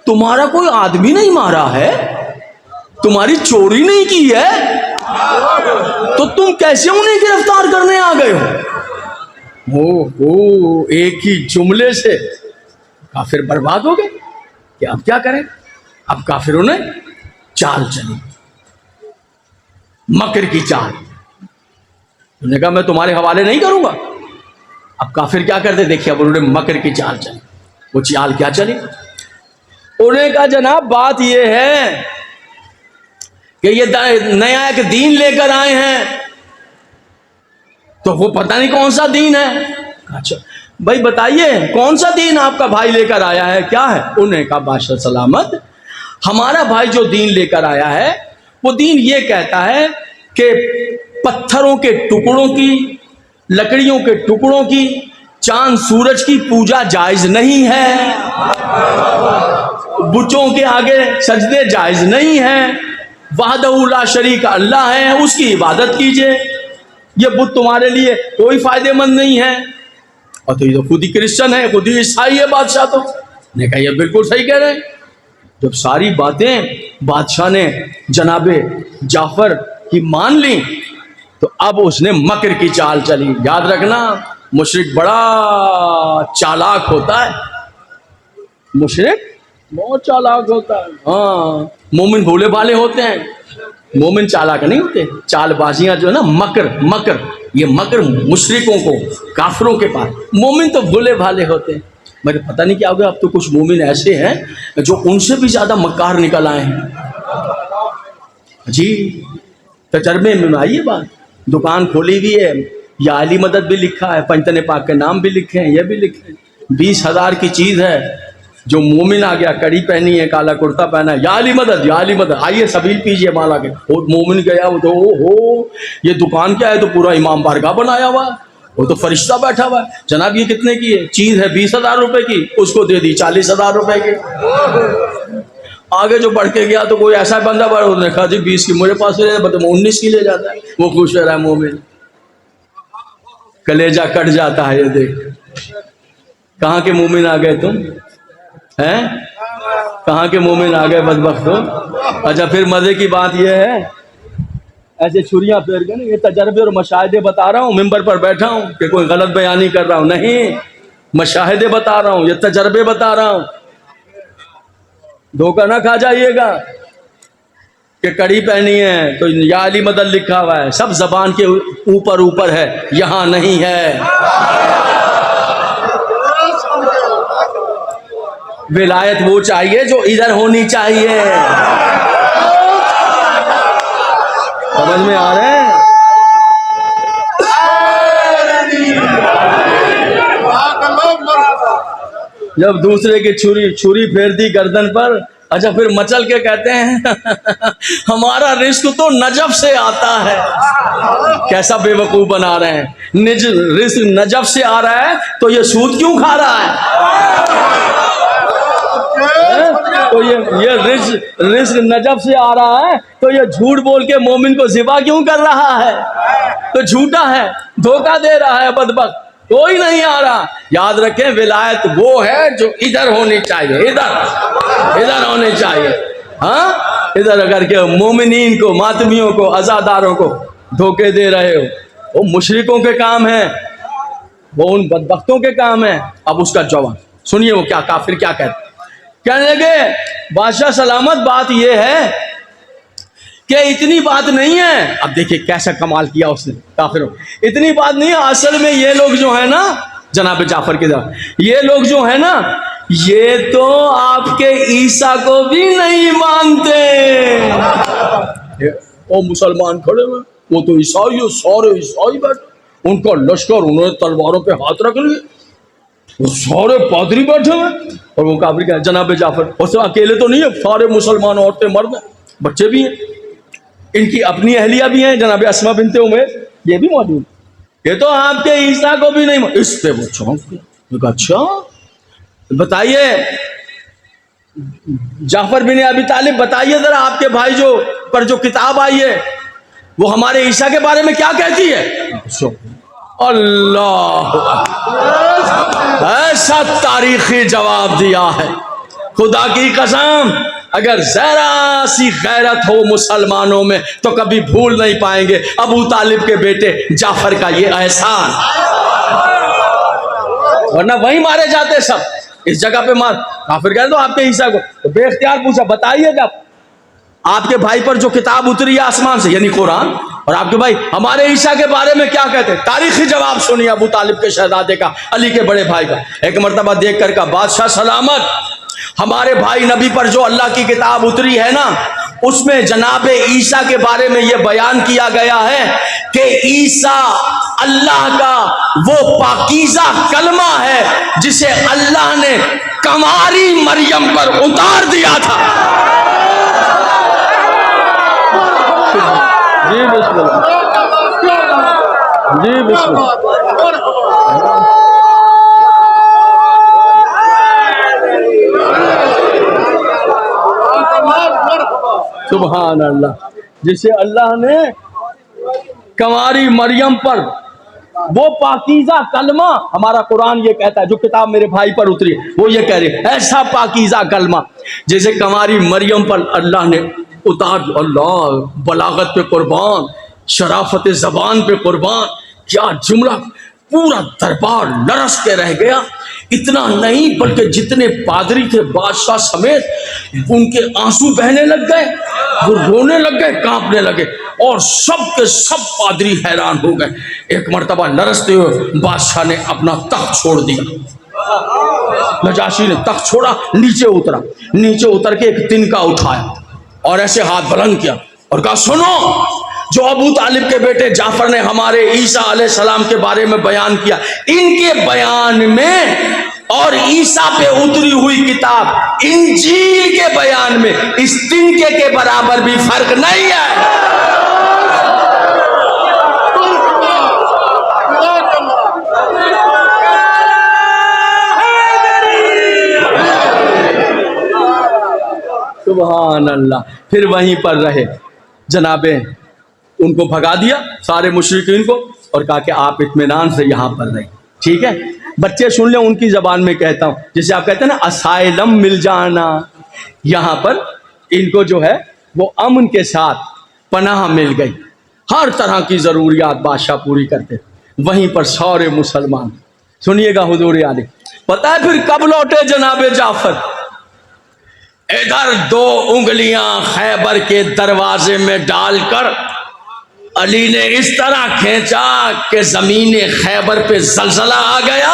تمہارا کوئی آدمی نہیں مارا ہے، تمہاری چوری نہیں کی ہے، تو تم کیسے انہیں گرفتار کرنے آ گئے ہو؟ ایک ہی جملے سے کافر برباد ہو گئے کہ اب کیا کریں۔ اب کافروں نے چال چلی، مکر کی چال۔ انہوں نے کہا میں تمہارے حوالے نہیں کروں گا۔ اب کافر کیا کرتے دیکھیے، اب انہوں نے مکر کی چال چلی۔ وہ چال کیا چلی؟ انہوں نے کہا جناب بات یہ ہے کہ یہ نیا ایک دین لے کر آئے ہیں، تو وہ پتہ نہیں کون سا دین ہے۔ اچھا بھائی بتائیے کون سا دین آپ کا بھائی لے کر آیا ہے، کیا ہے؟ انہوں نے کہا بادشاہ سلامت ہمارا بھائی جو دین لے کر آیا ہے وہ دین یہ کہتا ہے کہ پتھروں کے ٹکڑوں کی، لکڑیوں کے ٹکڑوں کی، چاند سورج کی پوجا جائز نہیں ہے، بتوں کے آگے سجدے جائز نہیں ہیں، وحدہ لا شریک اللہ ہے، اس کی عبادت کیجئے، یہ بت تمہارے لیے کوئی فائدہ مند نہیں ہے۔ اور تو یہ تو خود ہی کرسچن ہے، خود ہی عیسائی ہے بادشاہ۔ تو نے کہا یہ بالکل صحیح کہہ رہے ہیں۔ جب ساری باتیں بادشاہ نے جناب جعفر کی مان لی تو اب اس نے مکر کی چال چلی۔ یاد رکھنا مشرک بڑا چالاک ہوتا ہے، مشرک بہت چالاک ہوتا ہے۔ ہاں مومن بھولے بھالے ہوتے ہیں، مومن چالاک نہیں ہوتے۔ چال بازیاں جو ہے نا، مکر یہ مکر مشرکوں کو، کافروں کے پاس، مومن تو بھولے بھالے ہوتے ہیں۔ مجھے پتہ نہیں کیا ہو گیا، اب تو کچھ مومن ایسے ہیں جو ان سے بھی زیادہ مکار نکل آئے ہیں۔ جی تجربے میں آئیے بات، دکان کھولی ہوئی ہے، یا علی مدد بھی لکھا ہے، پنجتن پاک کے نام بھی لکھے ہیں، یہ بھی لکھے ہیں، 20,000 کی چیز ہے۔ جو مومن آ گیا، کڑی پہنی ہے، کالا کرتا پہنا ہے، یا علی مدد، یا علی مدد، آئیے سبیل پیجیے مال آ کے۔ وہ مومن گیا، وہ تو یہ دکان کیا ہے؟ تو پورا امام بارگاہ بنایا ہوا ہے، وہ تو فرشتہ بیٹھا ہوا ہے۔ جناب یہ کتنے کی ہے؟ چیز ہے 20,000 روپے کی، اس کو دے دی 40,000 روپے کی۔ آگے جو بڑھ کے گیا تو کوئی ایسا بندہ بڑا، انہوں نے کہا جی 20 کی میرے پاس لے جاتا، 19 کی لے جاتا ہے، وہ خوش رہا ہے مومن۔ کلیجہ کٹ جاتا ہے یہ دیکھ، کہاں کے مومن آ گئے تم ہیں؟ کہاں کے مومن آ گئے بدبختو۔ اچھا پھر مزے کی بات یہ ہے، ایسے چھریاں پھیر کے نا، یہ تجربے اور مشاہدے بتا رہا ہوں، ممبر پر بیٹھا ہوں کہ کوئی غلط بیانی کر رہا ہوں، نہیں، مشاہدے بتا رہا ہوں، یہ تجربے بتا رہا ہوں۔ دھوکہ نہ کھا جائیے گا کہ کڑی پہنی ہے تو یا علی مدد لکھا ہوا ہے، سب زبان کے اوپر ہے، یہاں نہیں ہے۔ ولایت وہ چاہیے جو ادھر ہونی چاہیے۔ سمجھ میں آ رہے ہیں؟ جب دوسرے کی چھری پھیر دی گردن پر، اچھا پھر مچل کے کہتے ہیں ہمارا رزق تو نجف سے آتا ہے۔ کیسا بے وقوف بنا رہے ہیں، رزق نجف سے آ رہا ہے تو یہ سود کیوں کھا رہا ہے؟ تو یہ رزق نجف سے آ رہا ہے تو یہ جھوٹ بول کے مومن کو ذبح کیوں کر رہا ہے؟ تو جھوٹا ہے، دھوکہ دے رہا ہے بدبخت، کوئی نہیں آ رہا۔ یاد رکھیں ولایت وہ ہے جو ادھر ہونی چاہیے، ادھر ہونی چاہیے۔ ہاں ادھر اگر کہ مومنین کو، ماتمیوں کو، عزاداروں کو دھوکے دے رہے ہو، وہ مشرکوں کے کام ہیں، وہ ان بدبختوں کے کام ہیں۔ اب اس کا جواب سنیے، وہ کیا کافر کیا کہتے، کہنے لگے بادشاہ سلامت بات یہ ہے کہ اتنی بات نہیں ہے۔ اب دیکھیے کیسا کمال کیا اس نے کافروں، اتنی بات نہیں ہے، اصل میں یہ لوگ جو ہے نا جناب جعفر کے جواب، یہ لوگ جو ہے نا یہ تو آپ کے عیسیٰ کو بھی نہیں مانتے۔ وہ مسلمان کھڑے ہوئے، وہ تو عیسائی ہے، سارے عیسائی بیٹھے، ان کا لشکر، انہوں نے تلواروں پہ ہاتھ رکھ لیے، وہ سارے پادری بیٹھے ہوئے، اور وہ کافر کہا جناب جعفر، اور صرف اکیلے تو نہیں ہے، سارے مسلمان عورتیں، مرد ہیں، بچے بھی ہیں، ان کی اپنی اہلیہ بھی ہیں، جناب اسما بنت عمیس یہ بھی موجود، یہ تو آپ کے عیسیٰ کو بھی نہیں مانتے۔ اس پہ وہ چونک گیا، اچھا بتائیے جعفر بن ابی طالب، بتائیے ذرا آپ کے بھائی جو پر جو کتاب آئی ہے وہ ہمارے عیسیٰ کے بارے میں کیا کہتی ہے؟ اللہ ایسا تاریخی جواب دیا ہے، خدا کی قسم اگر ذرا سی غیرت ہو مسلمانوں میں تو کبھی بھول نہیں پائیں گے ابو طالب کے بیٹے جعفر کا یہ احسان، ورنہ وہیں مارے جاتے سب، اس جگہ پہ مار۔ کافر کہہ دو آپ کے عیسیٰ کو، تو بے اختیار پوچھا بتائیے جب آپ کے بھائی پر جو کتاب اتری ہے آسمان سے یعنی قرآن، اور آپ کے بھائی ہمارے عیسیٰ کے بارے میں کیا کہتے ہیں؟ تاریخی جواب سنیے ابو طالب کے شہزادے کا، علی کے بڑے بھائی کا۔ ایک مرتبہ دیکھ کر کا بادشاہ سلامت، ہمارے بھائی نبی پر جو اللہ کی کتاب اتری ہے نا اس میں جناب عیسیٰ کے بارے میں یہ بیان کیا گیا ہے کہ عیسیٰ اللہ کا وہ پاکیزہ کلمہ ہے جسے اللہ نے کنواری مریم پر اتار دیا تھا۔ جی بسم اللہ، جی بسم اللہ، سبحان اللہ، جسے اللہ نے کنواری مریم پر وہ پاکیزہ کلمہ، ہمارا قرآن یہ کہتا ہے جو کتاب میرے بھائی پر اتری ہے وہ یہ کہہ رہی ہے ایسا پاکیزہ کلمہ جیسے کنواری مریم پر اللہ نے اتار۔ اللہ بلاغت پہ قربان، شرافت زبان پہ قربان، کیا جملہ، پورا دربار لرز کے رہ گیا۔ اتنا نہیں بلکہ جتنے پادری تھے بادشاہ سمیت ان کے آنسو بہنے لگ گئے، وہ رونے لگ گئے، کانپنے لگے، اور سب کے سب پادری حیران ہو گئے۔ ایک مرتبہ لرزتے ہوئے بادشاہ نے اپنا تخت چھوڑ دیا، نجاشی نے تخت چھوڑا، نیچے اترا، نیچے اتر کے ایک تنکا اٹھایا اور ایسے ہاتھ بلند کیا اور کہا سنو، جو ابو طالب کے بیٹے جعفر نے ہمارے عیسیٰ علیہ السلام کے بارے میں بیان کیا، ان کے بیان میں اور عیسیٰ پہ اتری ہوئی کتاب انجیل کے بیان میں اس تنکے کے برابر بھی فرق نہیں ہے۔ سبحان اللہ، پھر وہیں پر رہے جناب، ان کو بھگا دیا سارے مشرکین کو اور کہا کہ آپ اطمینان سے یہاں پر رہیں، ٹھیک ہے؟ بچے سن لیں، ان کی زبان میں کہتا ہوں، جسے آپ کہتے ہیں نا اسائلم مل جانا، یہاں پر ان کو جو ہے وہ امن کے ساتھ پناہ مل گئی، ہر طرح کی ضروریات بادشاہ پوری کرتے، وہیں پر سارے مسلمان۔ سنیے گا حضور علیہ، پتہ ہے پھر کب لوٹے جناب جعفر؟ ادھر 2 انگلیاں خیبر کے دروازے میں ڈال کر علی نے اس طرح کھینچا کہ زمین خیبر پہ زلزلہ آ گیا،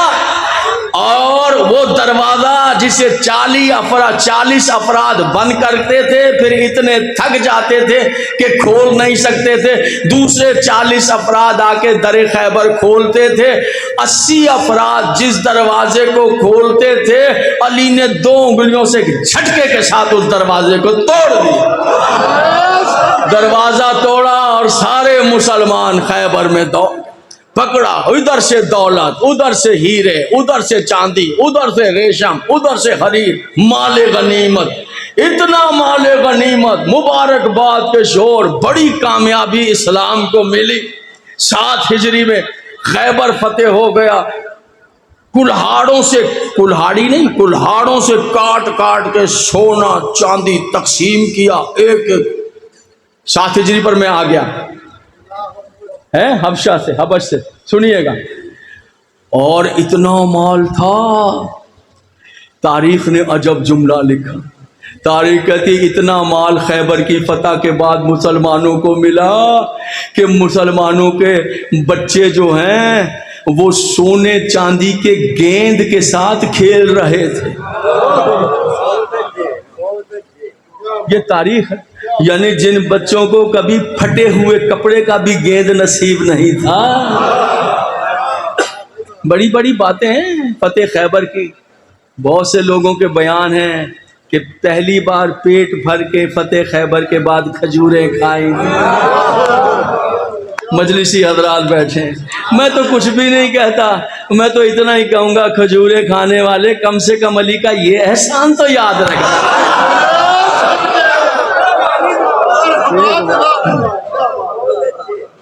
اور وہ دروازہ جسے 40 افراد بند کرتے تھے پھر اتنے تھک جاتے تھے کہ کھول نہیں سکتے تھے، دوسرے 40 افراد آ کے در خیبر کھولتے تھے، 80 افراد جس دروازے کو کھولتے تھے علی نے 2 انگلیوں سے جھٹکے کے ساتھ اس دروازے کو توڑ دیا، دروازہ توڑا اور سارے مسلمان خیبر میں پکڑا، ادھر سے دولت، ادھر سے ہیرے، ادھر سے چاندی، ادھر سے ریشم، ادھر سے حریر، مال غنیمت، اتنا مال غنیمت، مبارکباد کے شور، بڑی کامیابی اسلام کو ملی۔ 7 ہجری میں خیبر فتح ہو گیا، کلہاڑوں سے، کلہاڑی نہیں، کلہاڑوں سے کاٹ کاٹ کے سونا چاندی تقسیم کیا ایک ایک۔ 7 ہجری پر میں آ گیا ہے حبشہ سے، حبش سے، سنیے گا، اور اتنا مال تھا، تاریخ نے عجب جملہ لکھا، تاریخ کہتی اتنا مال خیبر کی فتح کے بعد مسلمانوں کو ملا کہ مسلمانوں کے بچے جو ہیں وہ سونے چاندی کے گیند کے ساتھ کھیل رہے تھے۔ یہ تاریخ ہے، یعنی جن بچوں کو کبھی پھٹے ہوئے کپڑے کا بھی گیند نصیب نہیں تھا۔ بڑی بڑی باتیں ہیں فتح خیبر کی۔ بہت سے لوگوں کے بیان ہیں کہ پہلی بار پیٹ بھر کے فتح خیبر کے بعد کھجوریں کھائیں۔ مجلسی حضرات بیٹھے ہیں، میں تو کچھ بھی نہیں کہتا، میں تو اتنا ہی کہوں گا کھجوریں کھانے والے کم سے کم علی کا یہ احسان تو یاد رکھنا۔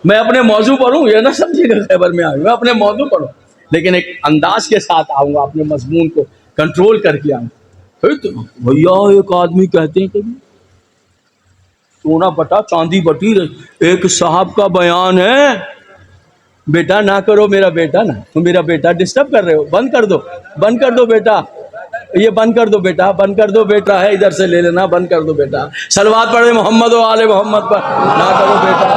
میں اپنے موضوع پر ہوں، یہ نہ سمجھے گا خیبر میں آؤں، میں اپنے موضوع پر ہوں، لیکن ایک انداز کے ساتھ آؤں گا، اپنے مضمون کو کنٹرول کر کے آؤں۔ بھیا ایک آدمی کہتے ہیں کبھی سونا بٹا چاندی بٹی رہی، ایک صاحب کا بیان ہے، بیٹا نہ کرو میرا بیٹا، نا تم میرا بیٹا ڈسٹرب کر رہے ہو، بند کر دو، بند کر دو بیٹا، یہ بند کر دو بیٹا، بند کر دو بیٹا، ہے ادھر سے لے لینا، بند کر دو بیٹا، صلوات پڑھے محمد و آل محمد پر، نہ کرو بیٹا،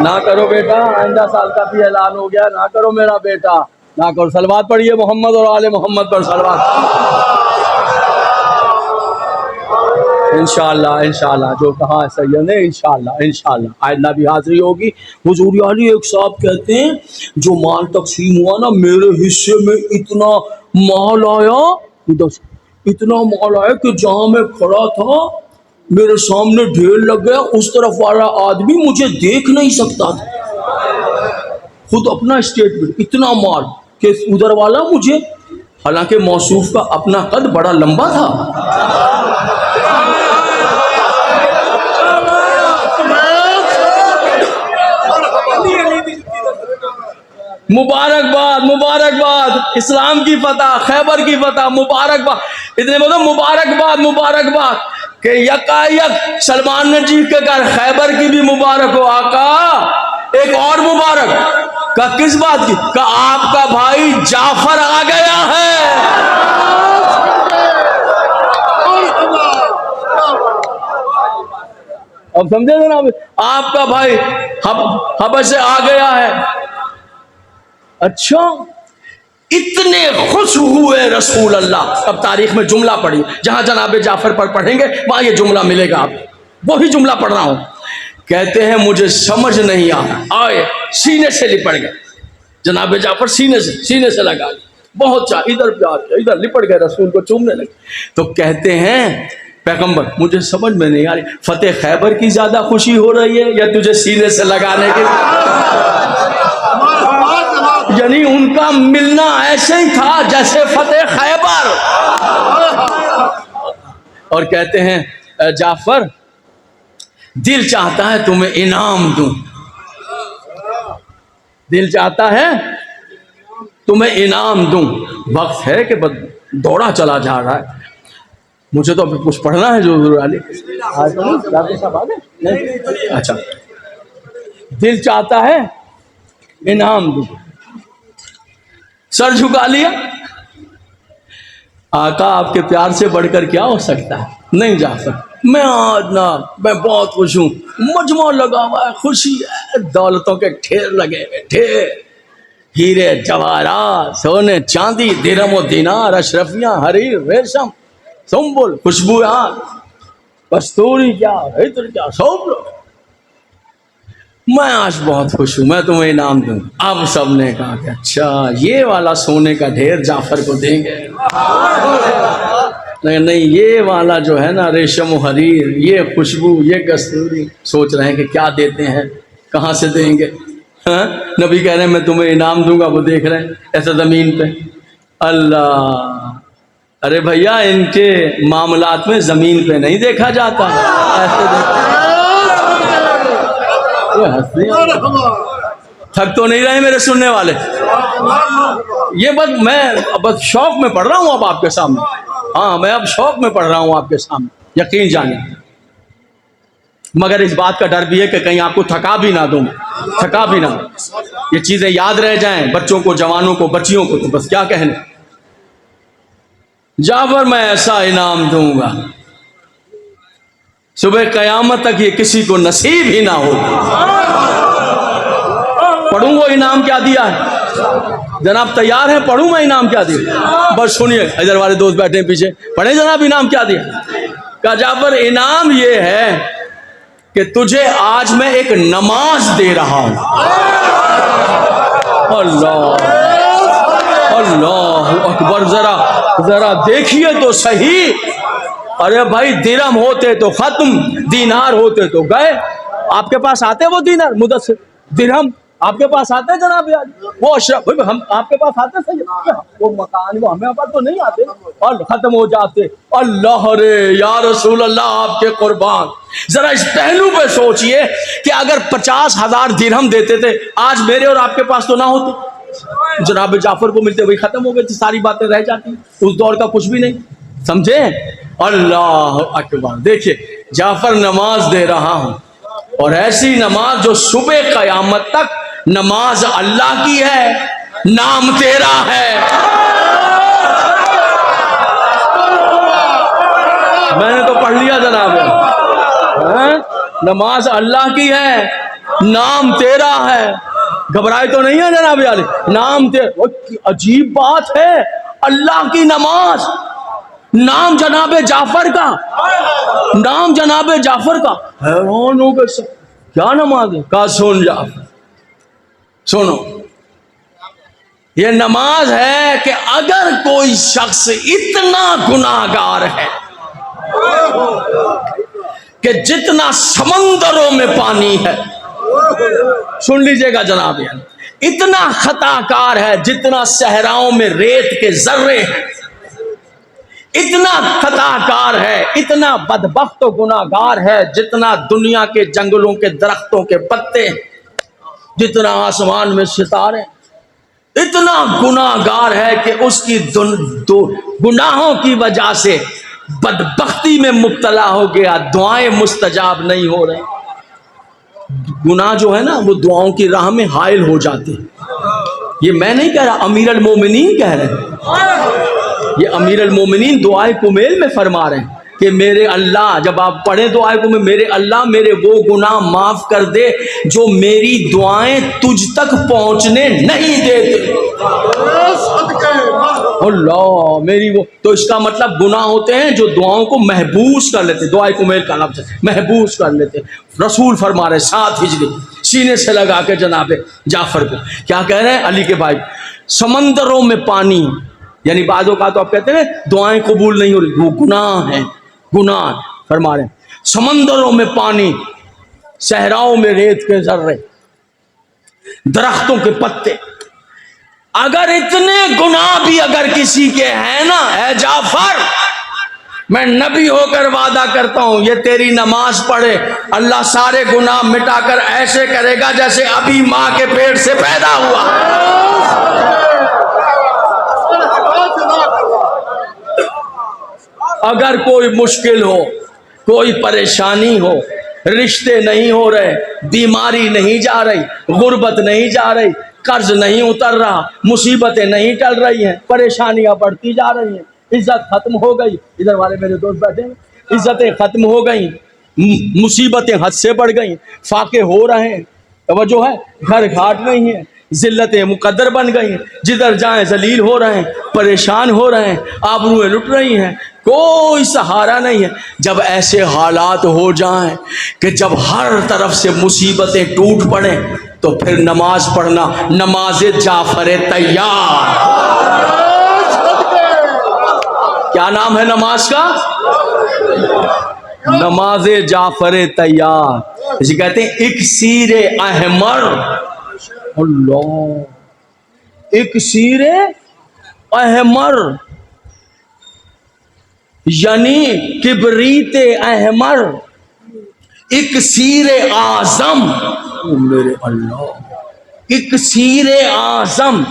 نہ کرو بیٹا، آئندہ سال کا بھی اعلان ہو گیا، نہ کرو میرا بیٹا، نہ کرو، صلوات پڑھیے محمد اور آل محمد پر، صلوات۔ انشاءاللہ انشاءاللہ جو کہا ہے سید نے، انشاءاللہ آئندہ بھی حاضری ہوگی۔ حضور علی ایک صاحب کہتے ہیں جو مال تقسیم ہوا نا، میرے حصے میں اتنا مال آیا، اتنا مال آیا کہ جہاں میں کھڑا تھا میرے سامنے ڈھیر لگ گیا، اس طرف والا آدمی مجھے دیکھ نہیں سکتا تھا، خود اپنا اسٹیٹمنٹ، اتنا مال کہ ادھر والا مجھے، حالانکہ موصوف کا اپنا قد بڑا لمبا تھا۔ مبارکباد مبارکباد، اسلام کی فتح، خیبر کی فتح، مبارکباد، اتنے بولو مبارکباد مبارکباد، کہ یکایک سلمان نے جی کے کہا خیبر کی بھی مبارک ہو آقا، ایک اور مبارک، کہا کس بات کی؟ کہا آپ کا بھائی جعفر آ گیا ہے۔ اب سمجھے جناب، آپ کا بھائی حبش سے آ گیا ہے۔ اچھا، اتنے خوش ہوئے رسول اللہ۔ اب تاریخ میں جملہ پڑھی، جہاں جناب جعفر پر پڑھیں گے وہاں یہ جملہ ملے گا، آپ وہی جملہ پڑھ رہا ہوں۔ کہتے ہیں مجھے سمجھ نہیں آئے، سینے سے لپٹ گئے جناب جعفر، سینے سے لگا بہت چاہ، ادھر پیار کیا، ادھر لپٹ گئے، رسول کو چومنے لگے۔ تو کہتے ہیں پیغمبر مجھے سمجھ میں نہیں آ رہی، فتح خیبر کی زیادہ خوشی ہو رہی ہے یا تجھے سینے سے لگانے کی؟ یعنی ان کا ملنا ایسے ہی تھا جیسے فتح خیبر۔ اور کہتے ہیں جعفر دل چاہتا ہے تمہیں انعام دوں، دل چاہتا ہے تمہیں انعام دوں، وقت ہے کہ دوڑا چلا جا رہا ہے، مجھے تو ابھی کچھ پڑھنا ہے جو حضور علی۔ اچھا، دل چاہتا ہے انعام دوں، سر جھکا لیا، آقا آپ کے پیار سے بڑھ کر کیا ہو سکتا ہے؟ نہیں جعفر، میں آج نا میں بہت خوش ہوں، مجمع لگا ہوا ہے، خوشی ہے، دولتوں کے ڈھیر لگے ہوئے، ڈھیر، ہیرے جواہرات، سونے چاندی، درہم و دینار، اشرفیاں، حریر، ریشم، سنبل، خوشبویات، کستوری، کیا عطر، کیا سب لوگ، میں آج بہت خوش ہوں، میں تمہیں انعام دوں۔ اب سب نے کہا کہ اچھا یہ والا سونے کا ڈھیر جعفر کو دیں گے، نہیں یہ والا جو ہے نا ریشم و حریر، یہ خوشبو، یہ کستوری، سوچ رہے ہیں کہ کیا دیتے ہیں، کہاں سے دیں گے؟ ہاں، نبی کہہ رہے ہیں میں تمہیں انعام دوں گا، وہ دیکھ رہے ہیں ایسے زمین پہ، اللہ ارے بھیا ان کے معاملات میں زمین پہ نہیں دیکھا جاتا، ایسے تھک تو نہیں رہے میرے سننے والے؟ یہ میں بس شوق میں پڑھ رہا ہوں اب آپ کے سامنے. ہاں میں اب شوق میں پڑھ رہا ہوں آپ کے سامنے، یقین جانیں. مگر اس بات کا ڈر بھی ہے کہ کہیں آپ کو تھکا بھی نہ دوں، تھکا بھی نہ دوں. یہ چیزیں یاد رہ جائیں بچوں کو، جوانوں کو، بچیوں کو، تو بس کیا کہنے. جعفر میں ایسا انعام دوں گا صبح قیامت تک یہ کسی کو نصیب ہی نہ ہو. پڑھوں وہ انعام کیا دیا ہے؟ جناب تیار ہیں پڑھوں میں انعام کیا دیا؟ بس سنیے، ادھر والے دوست بیٹھے ہیں پیچھے، پڑھیں جناب انعام کیا دیا. کہا جعفر انعام یہ ہے کہ تجھے آج میں ایک نماز دے رہا ہوں. اللہ اللہ اکبر. ذرا دیکھیے تو صحیح. ارے بھائی درہم ہوتے تو ختم، دینار ہوتے تو گئے. آپ کے پاس آتے وہ دینار مدثر درہم آپ کے پاس آتے جناب یار؟ وہ اشرف ہم آپ کے پاس آتے صحیح، وہ مکان وہ ہمیں پاس تو نہیں آتے اور ختم ہو جاتے. اللہ رے یا رسول اللہ آپ کے قربان. ذرا اس پہلو پہ سوچئے کہ اگر 50,000 درہم دیتے تھے آج میرے اور آپ کے پاس تو نہ ہوتے، جناب جعفر کو ملتے وہی ختم ہو گئے تھے، ساری باتیں رہ جاتی. اس دور کا کچھ بھی نہیں، سمجھے؟ اللہ اکبر. دیکھیے جعفر نماز دے رہا ہوں، اور ایسی نماز جو صبح قیامت تک نماز اللہ کی ہے، نام تیرا ہے. میں نے تو پڑھ لیا جناب. نماز اللہ کی ہے، نام تیرا ہے. گھبرائے تو نہیں ہے جناب یار؟ نام تیرا. عجیب بات ہے، اللہ کی نماز، نام جناب جعفر کا، نام جناب جعفر کا. حیران ہو گئے سب، کیا نماز ہے؟ کہا سن جعفر سنو، یہ نماز ہے کہ اگر کوئی شخص اتنا گناہگار ہے کہ جتنا سمندروں میں پانی ہے، سن لیجئے گا جناب یار، اتنا خطا کار ہے جتنا صحراؤں میں ریت کے ذرے ہیں، اتنا خطا کار ہے، اتنا بدبخت و گناہگار ہے جتنا دنیا کے جنگلوں کے درختوں کے پتے ہیں، جتنا آسمان میں ستارے. اتنا گناہگار ہے کہ اس کی گناہوں کی وجہ سے بدبختی میں مبتلا ہو گیا، دعائیں مستجاب نہیں ہو رہی. گناہ جو ہے نا وہ دعاؤں کی راہ میں حائل ہو جاتے ہیں. یہ میں نہیں کہہ رہا، امیر المومنین کہہ رہے ہیں. یہ امیر المومنین دعائے کمیل میں فرما رہے ہیں کہ میرے اللہ، جب آپ پڑھیں دعائے کمیل، میرے اللہ میرے وہ گناہ معاف کر دے جو میری دعائیں تجھ تک پہنچنے نہیں دیتے. اللہ میری وہ، تو اس کا مطلب گناہ ہوتے ہیں جو دعاؤں کو محبوس کر لیتے. دعائے کمیل کا لفظ محبوس کر لیتے. رسول فرما رہے 7 ہجری سینے سے لگا کے جناب جعفر کو کیا کہہ رہے ہیں؟ علی کے بھائی، سمندروں میں پانی، یعنی بعض اوقات تو آپ کہتے ہیں دعائیں قبول نہیں ہو رہی، وہ گناہ ہیں، گناہ. فرما رہے ہیں سمندروں میں پانی، صحراؤں میں ریت کے ذرے، درختوں کے پتے. اگر اتنے گناہ بھی اگر کسی کے ہیں نا، اے جعفر میں نبی ہو کر وعدہ کرتا ہوں یہ تیری نماز پڑھے اللہ سارے گناہ مٹا کر ایسے کرے گا جیسے ابھی ماں کے پیٹ سے پیدا ہوا. اگر کوئی مشکل ہو، کوئی پریشانی ہو، رشتے نہیں ہو رہے، بیماری نہیں جا رہی، غربت نہیں جا رہی، قرض نہیں اتر رہا، مصیبتیں نہیں ٹل رہی ہیں، پریشانیاں بڑھتی جا رہی ہیں، عزت ختم ہو گئی، ادھر والے میرے دوست بیٹھے ہیں، عزتیں ختم ہو گئیں، مصیبتیں حد سے بڑھ گئیں، فاقے ہو رہے ہیں، توجہ ہے، گھر گھاٹ نہیں ہے، ذلتیں مقدر بن گئی ہیں، جدھر جائیں ذلیل ہو رہے ہیں، پریشان ہو رہے ہیں، آبروئیں لٹ رہی ہیں، کوئی سہارا نہیں ہے. جب ایسے حالات ہو جائیں کہ جب ہر طرف سے مصیبتیں ٹوٹ پڑیں تو پھر نماز پڑھنا، نماز جعفر تیار. کیا نام ہے نماز کا؟ نماز جعفر تیار. اسے کہتے ہیں اکسیر احمر. اللہ، اکسیر احمر. یعنی کبریت احمر، اکسیر اعظم، میرے اللہ، اکسیر اعظم۔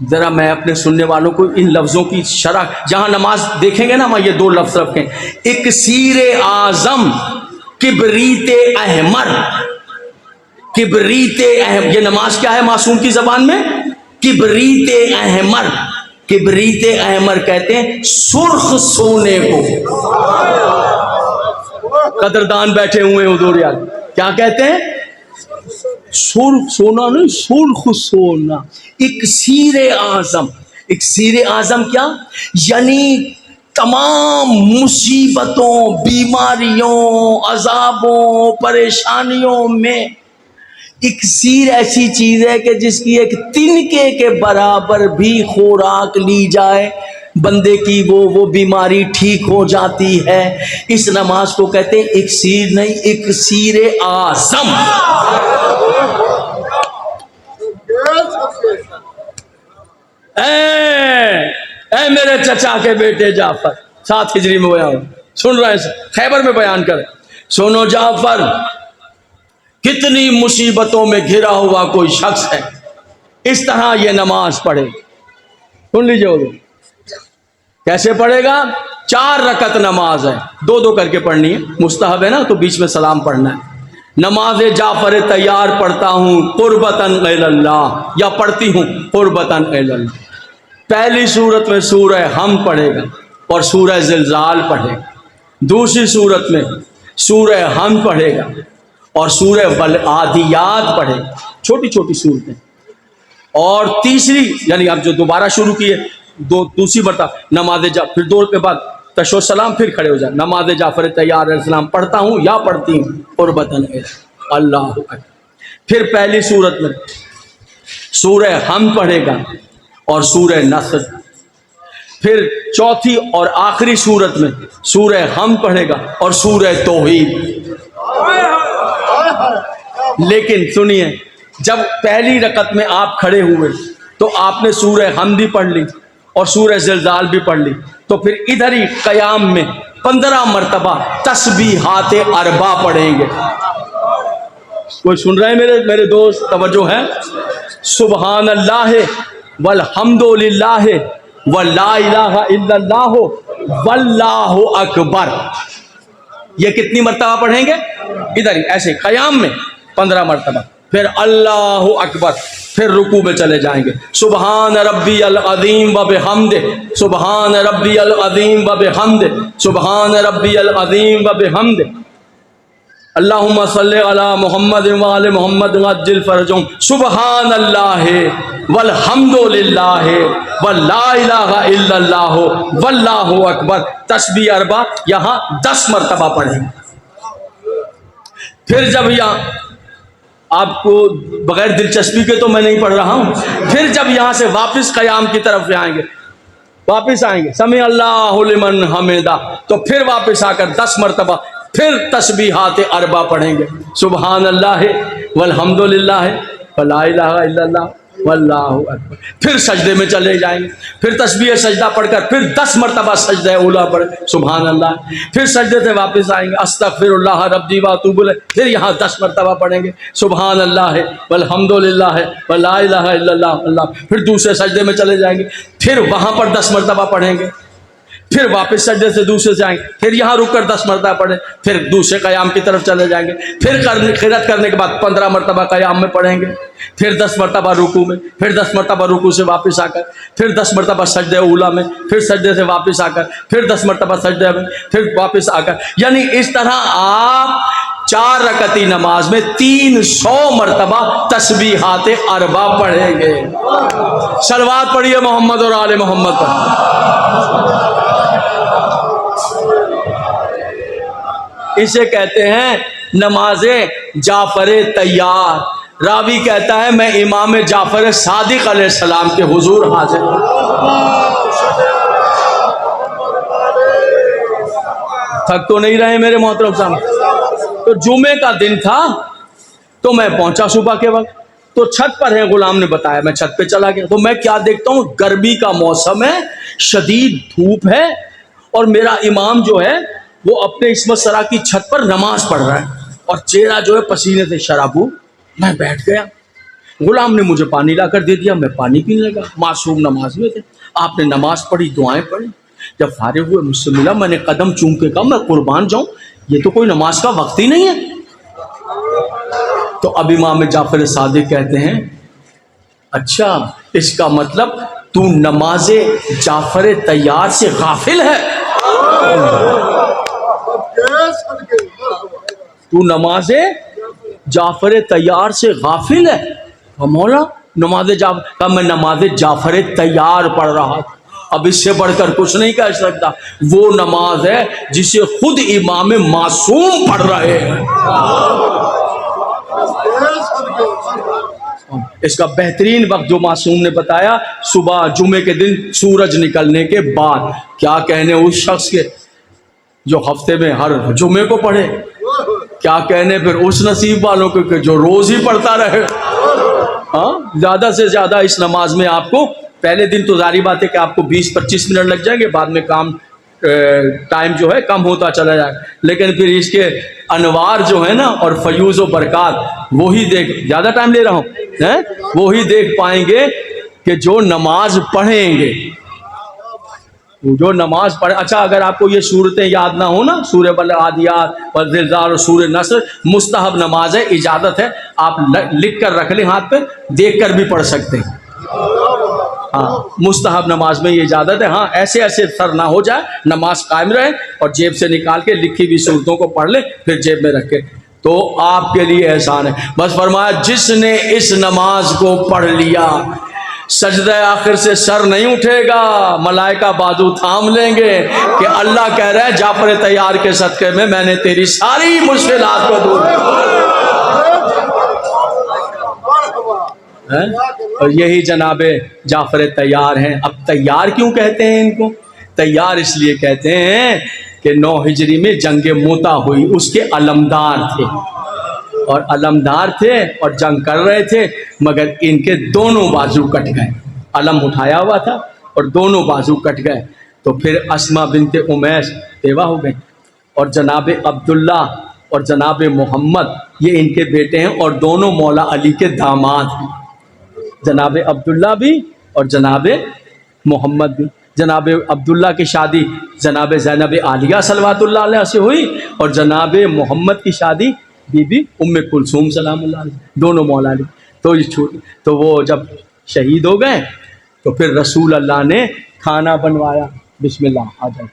ذرا میں اپنے سننے والوں کو ان لفظوں کی شرح، جہاں نماز دیکھیں گے نا میں یہ دو لفظ رکھیں، اکسیر اعظم، کبریت احمر۔ کبریت احمر، یہ نماز کیا ہے معصوم کی زبان میں؟ کبریت احمر۔ کبریت احمر کہتے ہیں سرخ سونے کو۔ قدردان بیٹھے ہوئے ہیں حضور یار، کیا کہتے ہیں؟ سرخ سونا نہیں، سرخ سونا، اکسیر اعظم۔ اکسیر اعظم کیا؟ یعنی تمام مصیبتوں، بیماریوں، عذابوں، پریشانیوں میں اکسیر ایسی چیز ہے کہ جس کی ایک تنکے کے برابر بھی خوراک لی جائے بندے کی وہ بیماری ٹھیک ہو جاتی ہے۔ اس نماز کو کہتے ہیں اکسیر نہیں، اکسیر اعظم۔ اے میرے چچا کے بیٹے جعفر، 7 ہجری میں بیان سن رہے ہیں، خیبر میں بیان کریں، سنو جعفر، کتنی مصیبتوں میں گھرا ہوا کوئی شخص ہے، اس طرح یہ نماز پڑھے۔ سن لیجیے حضور، کیسے پڑھے گا؟ 4 رکعت نماز ہے، 2 کر کے پڑھنی ہے، مستحب ہے نا، تو بیچ میں سلام پڑھنا ہے۔ نماز جعفر تیار پڑھتا ہوں قربتاً الی اللہ، یا پڑھتی ہوں قربتاً الی اللہ۔ پہلی صورت میں سورہ ہم پڑھے گا اور سورہ زلزال پڑھے گا، دوسری صورت میں سورہ ہم پڑھے گا اور سورہ والعادیات پڑھے گا، چھوٹی چھوٹی صورتیں، اور تیسری یعنی اب جو دوبارہ شروع کی ہے دوسری مرتبہ نماز پھر 2 کے بعد تشہد السلام، پھر کھڑے ہو جائے، نماز جعفر تیار علیہ السلام پڑھتا ہوں یا پڑھتی ہوں قربتاً اللہ اکبر۔ پھر پہلی صورت میں سورہ ہم پڑھے گا اور سورہ نصر، پھر چوتھی اور آخری صورت میں سورہ ہم پڑھے گا اور سورہ توحید۔ لیکن سنیے، جب پہلی رکعت میں آپ کھڑے ہوئے تو آپ نے سورہ ہم بھی پڑھ لی اور سورہ زلزال بھی پڑھ لی، تو پھر ادھر ہی قیام میں 15 مرتبہ تسبیحات اربع پڑھیں گے۔ کوئی سن رہے ہیں میرے دوست؟ توجہ ہے۔ سبحان اللہ والحمد للہ ولا الہ الا اللہ واللہ اکبر، یہ کتنی مرتبہ پڑھیں گے؟ ادھر ہی ایسے قیام میں 15 مرتبہ، پھر اللہ اکبر، پھر رکوع میں چلے جائیں گے، سبحان ربی العظیم و بحمدہ، سبحان ربی العظیم و بحمدہ، سبحان ربی العظیم و بحمدہ، اللہم صلی علی محمد و آل محمد وعجل فرجہم، سبحان اللہ والحمد للہ ولا الہ الا اللہ واللہ اکبر، تسبیح اربع یہاں 10 مرتبہ پڑھیں گے۔ پھر جب یہاں آپ کو بغیر دلچسپی کے تو میں نہیں پڑھ رہا ہوں، پھر جب یہاں سے واپس قیام کی طرف آئیں گے، واپس آئیں گے سمع اللہ لمن حمدہ، تو پھر واپس آ کر 10 مرتبہ پھر تسبیحات اربع پڑھیں گے، سبحان اللہ والحمد للہ ولا الہ الا اللہ واللہ اکبر، پھر سجدے میں چلے جائیں گے، پھر تسبیح سجدہ پڑھ کر پھر 10 مرتبہ سجدہ اولیٰ پڑھیں سبحان اللہ، پھر سجدے سے واپس آئیں گے، استغفر اللہ ربی واتوب الیہ، پھر یہاں 10 مرتبہ پڑھیں گے، سبحان اللہ والحمد للہ ولا الہ الا اللہ اللہ، پھر دوسرے سجدے میں چلے جائیں گے، پھر وہاں پر 10 مرتبہ پڑھیں گے، پھر واپس سجدے سے دوسرے سے آئیں گے، پھر یہاں رک کر 10 مرتبہ پڑھیں، پھر دوسرے قیام کی طرف چلے جائیں گے، پھر قرات کرنے کے بعد 15 مرتبہ قیام میں پڑھیں گے، پھر 10 مرتبہ رکوع میں، پھر 10 مرتبہ رکوع سے واپس آ کر پھر 10 مرتبہ سجدہ اولیٰ میں، پھر سجدے سے واپس آ کر پھر 10 مرتبہ سجدے میں، پھر واپس آ کر، یعنی اس طرح آپ 4 رکعتی نماز میں 300 مرتبہ تسبیحات اربع پڑھیں گے۔ صلوات پڑھیے محمد اور آل محمد پر۔ اسے کہتے ہیں نماز جعفر تیار۔ راوی کہتا ہے میں امام جعفر صادق علیہ السلام کے حضور حاضر ہوں۔ تھک تو نہیں رہے میرے محترم صاحب؟ تو جمعے کا دن تھا تو میں پہنچا صبح کے وقت، تو چھت پر ہے، غلام نے بتایا، میں چھت پہ چلا گیا، تو میں کیا دیکھتا ہوں، گرمی کا موسم ہے، شدید دھوپ ہے اور میرا امام جو ہے وہ اپنے عصمت سرا کی چھت پر نماز پڑھ رہا ہے اور چہرہ جو ہے پسینے سے شرابو. میں بیٹھ گیا. غلام نے مجھے پانی لا کر دے دیا, میں پانی پینے لگا. معصوم نماز میں تھے. آپ نے نماز پڑھی, دعائیں پڑھی. جب فارغ ہوئے مجھ سے ملا, میں نے قدم چوم کے کہا میں قربان جاؤں, یہ تو کوئی نماز کا وقت ہی نہیں ہے. تو اب امام جعفر صادق کہتے ہیں اچھا اس کا مطلب تو نماز جعفر طیار سے غافل ہے, تو نماز جعفر طیار سے غافل ہے. مولا نماز جعفر, میں نماز جعفر طیار پڑھ رہا تھا. اب اس سے بڑھ کر کچھ نہیں کہہ سکتا. وہ نماز ہے جسے خود امام معصوم پڑھ رہے ہیں. اس کا بہترین وقت جو معصوم نے بتایا, صبح جمعے کے دن سورج نکلنے کے بعد. کیا کہنے اس شخص کے جو ہفتے میں ہر جمعے کو پڑھے, کیا کہنے پھر اس نصیب والوں کو کہ جو روز ہی پڑھتا رہے. ہاں زیادہ سے زیادہ اس نماز میں آپ کو پہلے دن تو ظاہری بات ہے کہ آپ کو 20-25 منٹ لگ جائیں گے, بعد میں کام ٹائم جو ہے کم ہوتا چلا جائے, لیکن پھر اس کے انوار جو ہے نا اور فیوز و برکات وہی دیکھ, زیادہ ٹائم لے رہا ہوں, وہی دیکھ پائیں گے کہ جو نماز پڑھیں گے, جو نماز پڑھے. اچھا اگر آپ کو یہ صورتیں یاد نہ ہو نا, سورہ والعادیات والزلزال اور سورہ نصر, مستحب نماز ہے, اجازت ہے, آپ لکھ کر رکھ لیں ہاتھ پہ, دیکھ کر بھی پڑھ سکتے ہیں. ہاں مستحب نماز میں یہ اجازت ہے. ہاں ایسے ایسے سر نہ ہو جائے, نماز قائم رہے, اور جیب سے نکال کے لکھی ہوئی صورتوں کو پڑھ لیں, پھر جیب میں رکھے تو آپ کے لیے احسان ہے. بس فرمایا جس نے اس نماز کو پڑھ لیا سجدہ آخر سے سر نہیں اٹھے گا, ملائکہ بازو تھام لیں گے کہ اللہ کہہ رہے ہیں جعفر طیار کے صدقے میں نے تیری ساری مشکلات کو دور کیا. اور یہی جناب جعفر طیار ہیں. اب تیار کیوں کہتے ہیں ان کو؟ تیار اس لیے کہتے ہیں کہ 9 ہجری میں جنگ موتا ہوئی, اس کے علمدار تھے, اور علمدار تھے اور جنگ کر رہے تھے, مگر ان کے دونوں بازو کٹ گئے. علم اٹھایا ہوا تھا اور دونوں بازو کٹ گئے. تو پھر اسما بنت امیس بیوہ ہو گئی, اور جناب عبداللہ اور جناب محمد یہ ان کے بیٹے ہیں, اور دونوں مولا علی کے داماد ہیں, جناب عبداللہ بھی اور جناب محمد بھی. جناب عبداللہ کی شادی جناب زینب عالیہ صلوات اللہ علیہ سے ہوئی, اور جناب محمد کی شادی بی بی ام کلثوم سلام اللہ علیہ, دونوں مولا علی. تو وہ جب شہید ہو گئے تو پھر رسول اللہ نے کھانا بنوایا. بسم اللہ آ جائیں.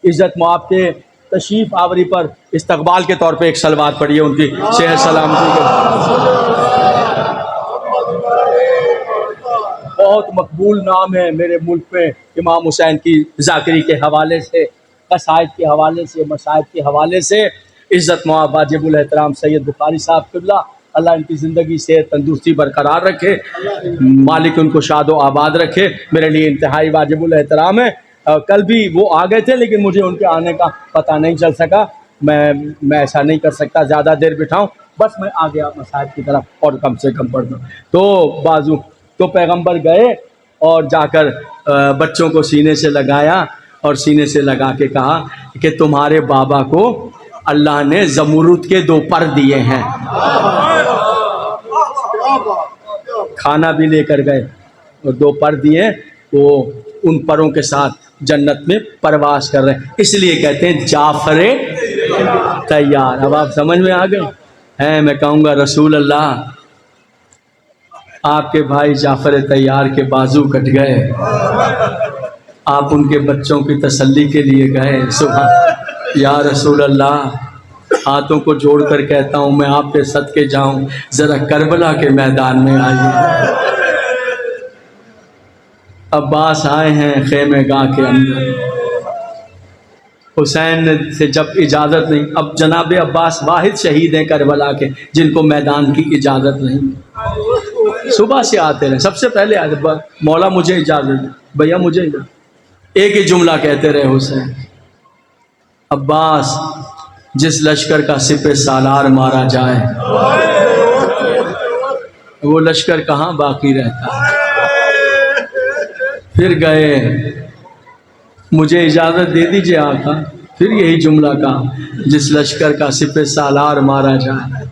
عزت مآب کے تشریف آوری پر استقبال کے طور پہ ایک صلوات پڑھیے ان کی صحت سلامتی کے. بہت مقبول نام ہے میرے ملک میں امام حسین کی ذاکری کے حوالے سے, قصائد کے حوالے سے, مصائب کے حوالے سے. عزت مآب واجب الاحترام سید بخاری صاحب قبلہ, اللہ ان کی زندگی سے تندرستی برقرار رکھے, مالک ان کو شاد و آباد رکھے. میرے لیے انتہائی واجب الاحترام ہے. کل بھی وہ آ گئے تھے لیکن مجھے ان کے آنے کا پتہ نہیں چل سکا. میں ایسا نہیں کر سکتا زیادہ دیر بٹھاؤں, بس میں آ گیا مصائب کی طرف اور کم سے کم پڑھ دوں. تو پیغمبر گئے اور جا کر بچوں کو سینے سے لگایا, اور سینے سے لگا کے کہا کہ تمہارے بابا کو اللہ نے زمرد کے 2 پر دیے ہیں. کھانا بھی لے کر گئے اور 2 پر دیے, وہ ان پروں کے ساتھ جنت میں پرواز کر رہے ہیں. اس لیے کہتے ہیں جعفر طیار. اب آپ سمجھ میں آ گئے ہیں. میں کہوں گا رسول اللہ آپ کے بھائی جعفر طیار کے بازو کٹ گئے, آپ ان کے بچوں کی تسلی کے لیے گئے. سبحان یا رسول اللہ, ہاتھوں کو جوڑ کر کہتا ہوں میں آپ کے صدقے جاؤں, ذرا کربلا کے میدان میں آئیے. عباس آئے ہیں خیمے گاہ کے اندر, حسین سے جب اجازت نہیں, اب جناب عباس واحد شہید ہیں کربلا کے جن کو میدان کی اجازت نہیں. صبح سے آتے رہے, سب سے پہلے آتے, مولا مجھے اجازت دے, بھیا مجھے اجازت. ایک ہی جملہ کہتے رہے حسین, عباس جس لشکر کا سپہ سالار مارا جائے وہ لشکر کہاں باقی رہتا ہے. پھر گئے مجھے اجازت دے دیجیے آقا. پھر یہی جملہ کہا, جس لشکر کا سپہ سالار مارا جائے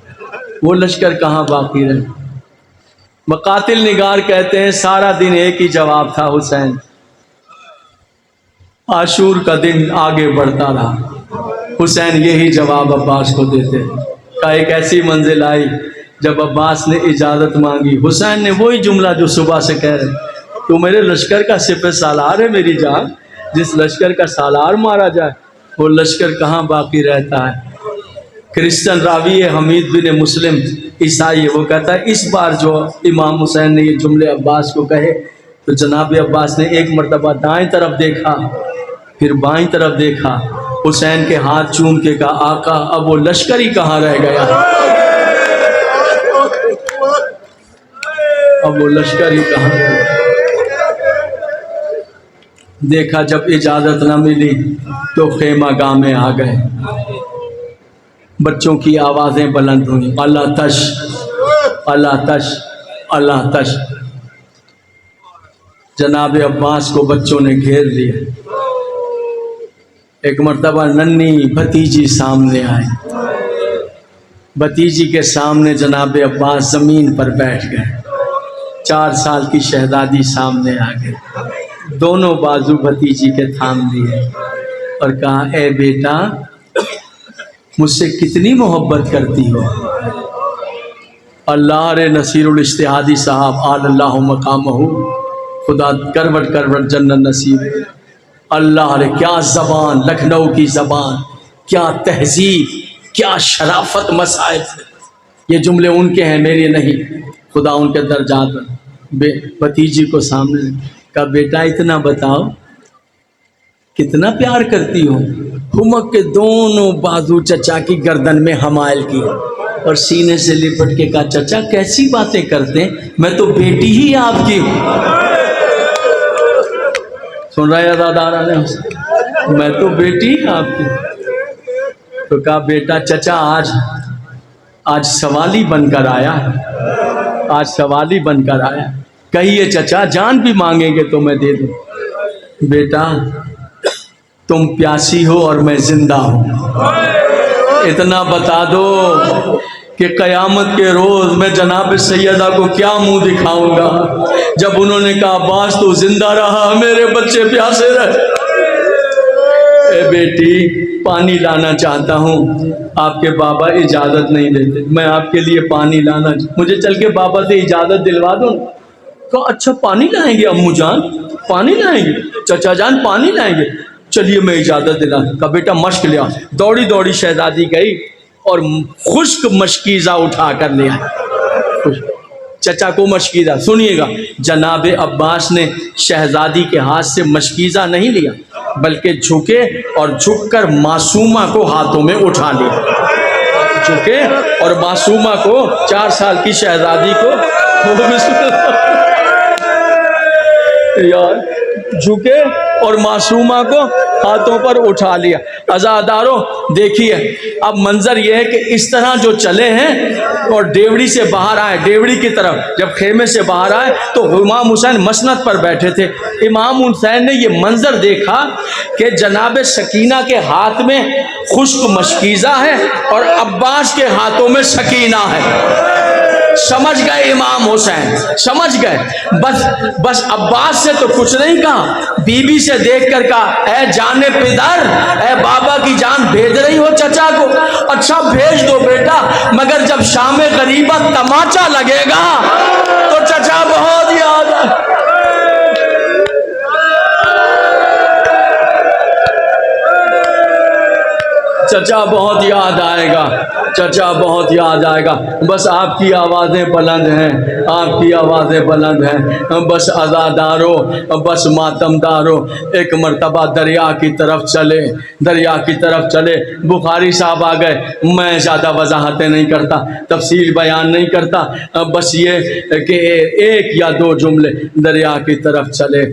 وہ لشکر کہاں باقی رہے. مقاتل نگار کہتے ہیں سارا دن ایک ہی جواب تھا حسین. عاشور کا دن آگے بڑھتا رہا, حسین یہی جواب عباس کو دیتے. کا ایک ایسی منزل آئی جب عباس نے اجازت مانگی, حسین نے وہی جملہ جو صبح سے کہہ رہے, تو میرے لشکر کا سپہ سالار ہے میری جان, جس لشکر کا سالار مارا جائے وہ لشکر کہاں باقی رہتا ہے. کرسچن راوی ہے حمید بن مسلم عیسائی ہے, وہ کہتا ہے اس بار جو امام حسین نے یہ جملے عباس کو کہے تو جناب عباس نے ایک مرتبہ دائیں طرف دیکھا پھر بائیں طرف دیکھا, حسین کے ہاتھ چوم کے کہا آقا اب وہ لشکر ہی کہاں رہ گیا, اب وہ لشکر ہی کہاں رہ گیا. دیکھا جب اجازت نہ ملی تو خیمہ گاہ میں آ گئے. بچوں کی آوازیں بلند ہوئیں, اللہ تش اللہ تش اللہ تش. جناب عباس کو بچوں نے گھیر لیا. ایک مرتبہ ننھی بھتیجی سامنے آئی, بھتیجی کے سامنے جناب عباس زمین پر بیٹھ گئے. 4 سال کی شہزادی سامنے آ گئی, دونوں بازو بھتیجی کے تھام لیے اور کہا اے بیٹا مجھ سے کتنی محبت کرتی ہو. اللہ رے نصیر الاجتہادی صاحب آل اللہ مقامہ, خدا کروٹ کروٹ جنت نصیب. اللہ رے کیا زبان, لکھنؤ کی زبان, کیا تہذیب, کیا شرافت مسائل. یہ جملے ان کے ہیں میرے نہیں, خدا ان کے درجات. بھتیجی کو سامنے کہا بیٹا اتنا بتاؤ کتنا پیار کرتی ہو. ٹھمک کے دونوں بازو چچا کی گردن میں حمائل کی اور سینے سے لپٹ کے کہا چچا کیسی باتیں کرتے ہیں, میں تو بیٹی ہی آپ کی ہوں. سن رہے ادادارہ نے, میں تو بیٹی ہی آپ کی. تو کہا بیٹا چچا آج سوالی بن کر آیا, آج سوالی بن کر آیا. کہیے چچا جان بھی مانگیں گے تو میں دے دوں. بیٹا تم پیاسی ہو اور میں زندہ ہوں, اتنا بتا دو کہ قیامت کے روز میں جناب سیدہ کو کیا منہ دکھاؤں گا جب انہوں نے کہا عباس تو زندہ رہا میرے بچے پیاسے رہے. اے بیٹی پانی لانا چاہتا ہوں, آپ کے بابا اجازت نہیں دیتے, میں آپ کے لیے پانی لانا مجھے چل کے بابا سے اجازت دلوا دو. کہا اچھا پانی لائیں گے امو جان, پانی لائیں گے چچا جان, پانی لائیں گے, چلیے میں اجازت دلا. کہا بیٹا مشک لیا. دوڑی دوڑی شہزادی گئی اور خشک مشکیزہ اٹھا کر لے آئی. چچا کو مشکیزہ, سنیے گا, جناب عباس نے شہزادی کے ہاتھ سے مشکیزہ نہیں لیا بلکہ جھکے اور جھک کر معصومہ کو ہاتھوں میں اٹھا لیا. جھکے اور معصومہ کو, 4 سال کی شہزادی کو یار جھکے اور معصومہ کو ہاتھوں پر اٹھا لیا. عزادارو دیکھیے اب منظر یہ ہے کہ اس طرح جو چلے ہیں اور ڈیوڑی سے باہر آئے, ڈیوڑی کی طرف جب خیمے سے باہر آئے تو امام حسین مسند پر بیٹھے تھے. امام حسین نے یہ منظر دیکھا کہ جناب سکینہ کے ہاتھ میں خشک مشکیزہ ہے اور عباس کے ہاتھوں میں سکینہ ہے. سمجھ گئے امام حسین, سمجھ گئے. بس عباس سے تو کچھ نہیں کہا, بی بی سے دیکھ کر کہا اے جان پدر, اے بابا کی جان بھیج رہی ہو چچا کو, اچھا بھیج دو بیٹا, مگر جب شام غریبہ تماچا لگے گا تو چچا بہت یاد چچا بہت یاد آئے گا, چچا بہت یاد آئے گا. بس آپ کی آوازیں بلند ہیں, آپ کی آوازیں بلند ہیں. بس عزادارو, بس ماتمدارو, ایک مرتبہ دریا کی طرف چلے, دریا کی طرف چلے. بخاری صاحب آ گئے, میں زیادہ وضاحتیں نہیں کرتا, تفصیل بیان نہیں کرتا, بس یہ کہ 1 یا 2 جملے. دریا کی طرف چلے,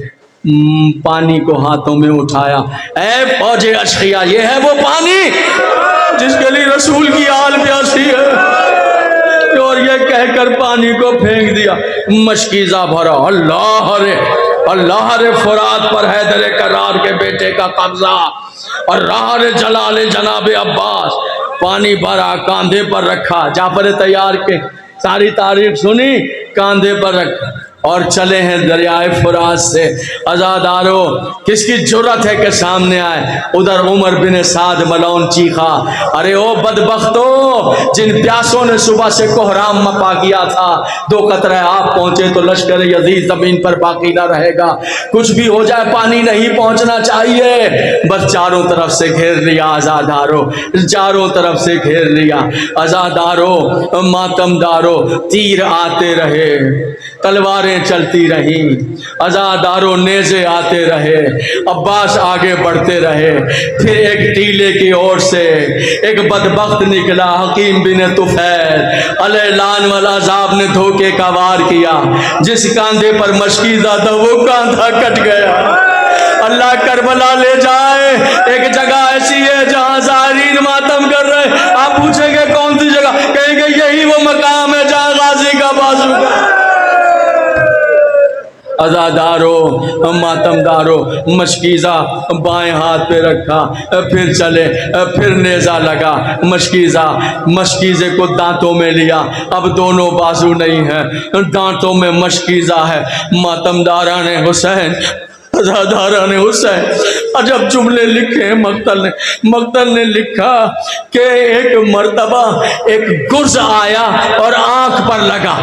پانی کو ہاتھوں میں اٹھایا. اے فوج اشقیا, یہ ہے وہ پانی جس کے لیے رسول کی آل پیاسی ہے, اور یہ کہہ کر پانی کو پھینک دیا. مشکیزہ بھرا, اللہ رے فرات پر حیدر کرار کے بیٹے کا قبضہ، اور راہ جلال جناب عباس پانی بھرا کاندھے پر رکھا، جعفر تیار کے ساری تاریخ سنی، کاندھے پر رکھا اور چلے ہیں دریائے فرات سے۔ عزادارو کس کی جرت ہے کہ سامنے آئے؟ ادھر عمر بن سعد ملعون چیخا، ارے او بدبختو، جن پیاسوں نے صبح سے کوہرام مپا کیا تھا، 2 قطرے آپ پہنچے تو لشکر یزید زمین پر باقی نہ رہے گا، کچھ بھی ہو جائے پانی نہیں پہنچنا چاہیے۔ بس چاروں طرف سے گھیر لیا عزادارو، چاروں طرف سے گھیر لیا عزادارو، ماتمدارو، تیر آتے رہے، تلواریں چلتی رہیں، عزاداروں نیزے آتے رہے، عباس آگے بڑھتے رہے۔ پھر ایک ٹیلے کی اور سے ایک بدبخت نکلا، حکیم بن طفیل علیہ لعن والعذاب نے دھوکے کا وار کیا، جس کاندھے پر مشکیزہ تھا وہ کاندھا کٹ گیا۔ اللہ کربلا لے جائے، ایک جگہ ایسی ہے جہاں زائرین ماتم کر رہے، آپ پوچھیں گے کون سی جگہ، کہیں گے یہی وہ مقام ہے جہاں غازی کا بازو کا۔ عزادارو ماتمدارو، مشکیزہ بائیں ہاتھ پہ رکھا، پھر چلے، پھر نیزہ لگا، مشکیزے کو دانتوں میں لیا، اب دونوں بازو نہیں ہیں، دانتوں میں مشکیزہ ہے۔ ماتمدارہ نے حسین، عزادارہ نے حسین، عجب جملے لکھے ہیں مقتل نے لکھا کہ ایک مرتبہ ایک گرز آیا اور آنکھ پر لگا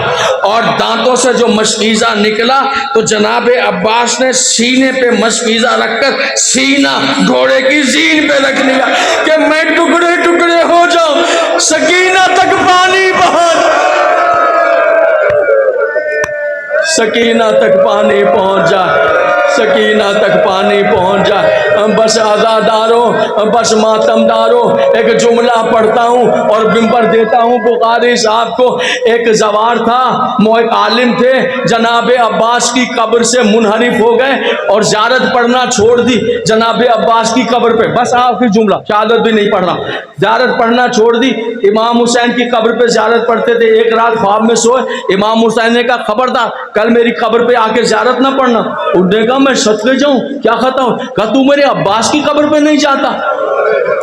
اور دانتوں سے جو مشکیزہ نکلا تو جناب عباس نے سینے پہ مشکیزہ رکھ کر سینہ گھوڑے کی زین پہ رکھ لیا کہ میں ٹکڑے ٹکڑے ہو جاؤں، سکینہ تک پانی پہنچ، سکینہ تک پانی پہنچ جائے، سکینہ تک پانی پہنچ جائے۔ بس عزاداروں، بس ماتمداروں، ایک جملہ پڑھتا ہوں اور ممبر دیتا ہوں بخاری صاحب کو۔ ایک زوار تھا، وہ ایک عالم تھے، جناب عباس کی قبر سے منحرف ہو گئے اور زیارت پڑھنا چھوڑ دی جناب عباس کی قبر پہ۔ بس آخری جملہ، شہادت بھی نہیں پڑھنا، زیارت پڑھنا چھوڑ دی۔ امام حسین کی قبر پہ زیارت پڑھتے تھے، ایک رات خواب میں سوئے، امام حسین نے کہا خبردار کل میری قبر پہ آ کے زیارت نہ پڑھنا۔ انہوں نے کہا میں صدقے جاؤں، کیا خطا ہو؟ کہا تو میرے عباس کی قبر پہ نہیں جاتا؟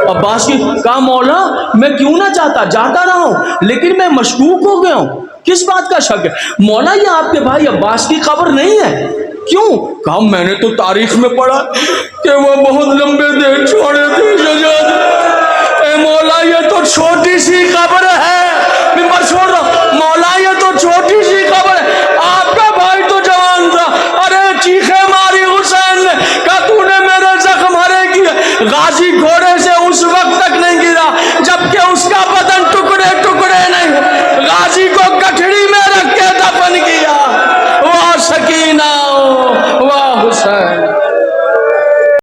عباس کی، کہا مولا میں کیوں نہ جاتا رہا ہوں، لیکن میں مشکوک ہو گیا ہوں۔ کس بات کا شک ہے؟ مولا یہ آپ کے بھائی عباس کی قبر نہیں ہے، کیوں؟ کہا میں نے تو تاریخ میں پڑھا کہ وہ بہت لمبے دن چھوڑے تھے شجاعت۔ اے مولا یہ تو چھوٹی سی قبر ہے، ممبر چھوڑ رہا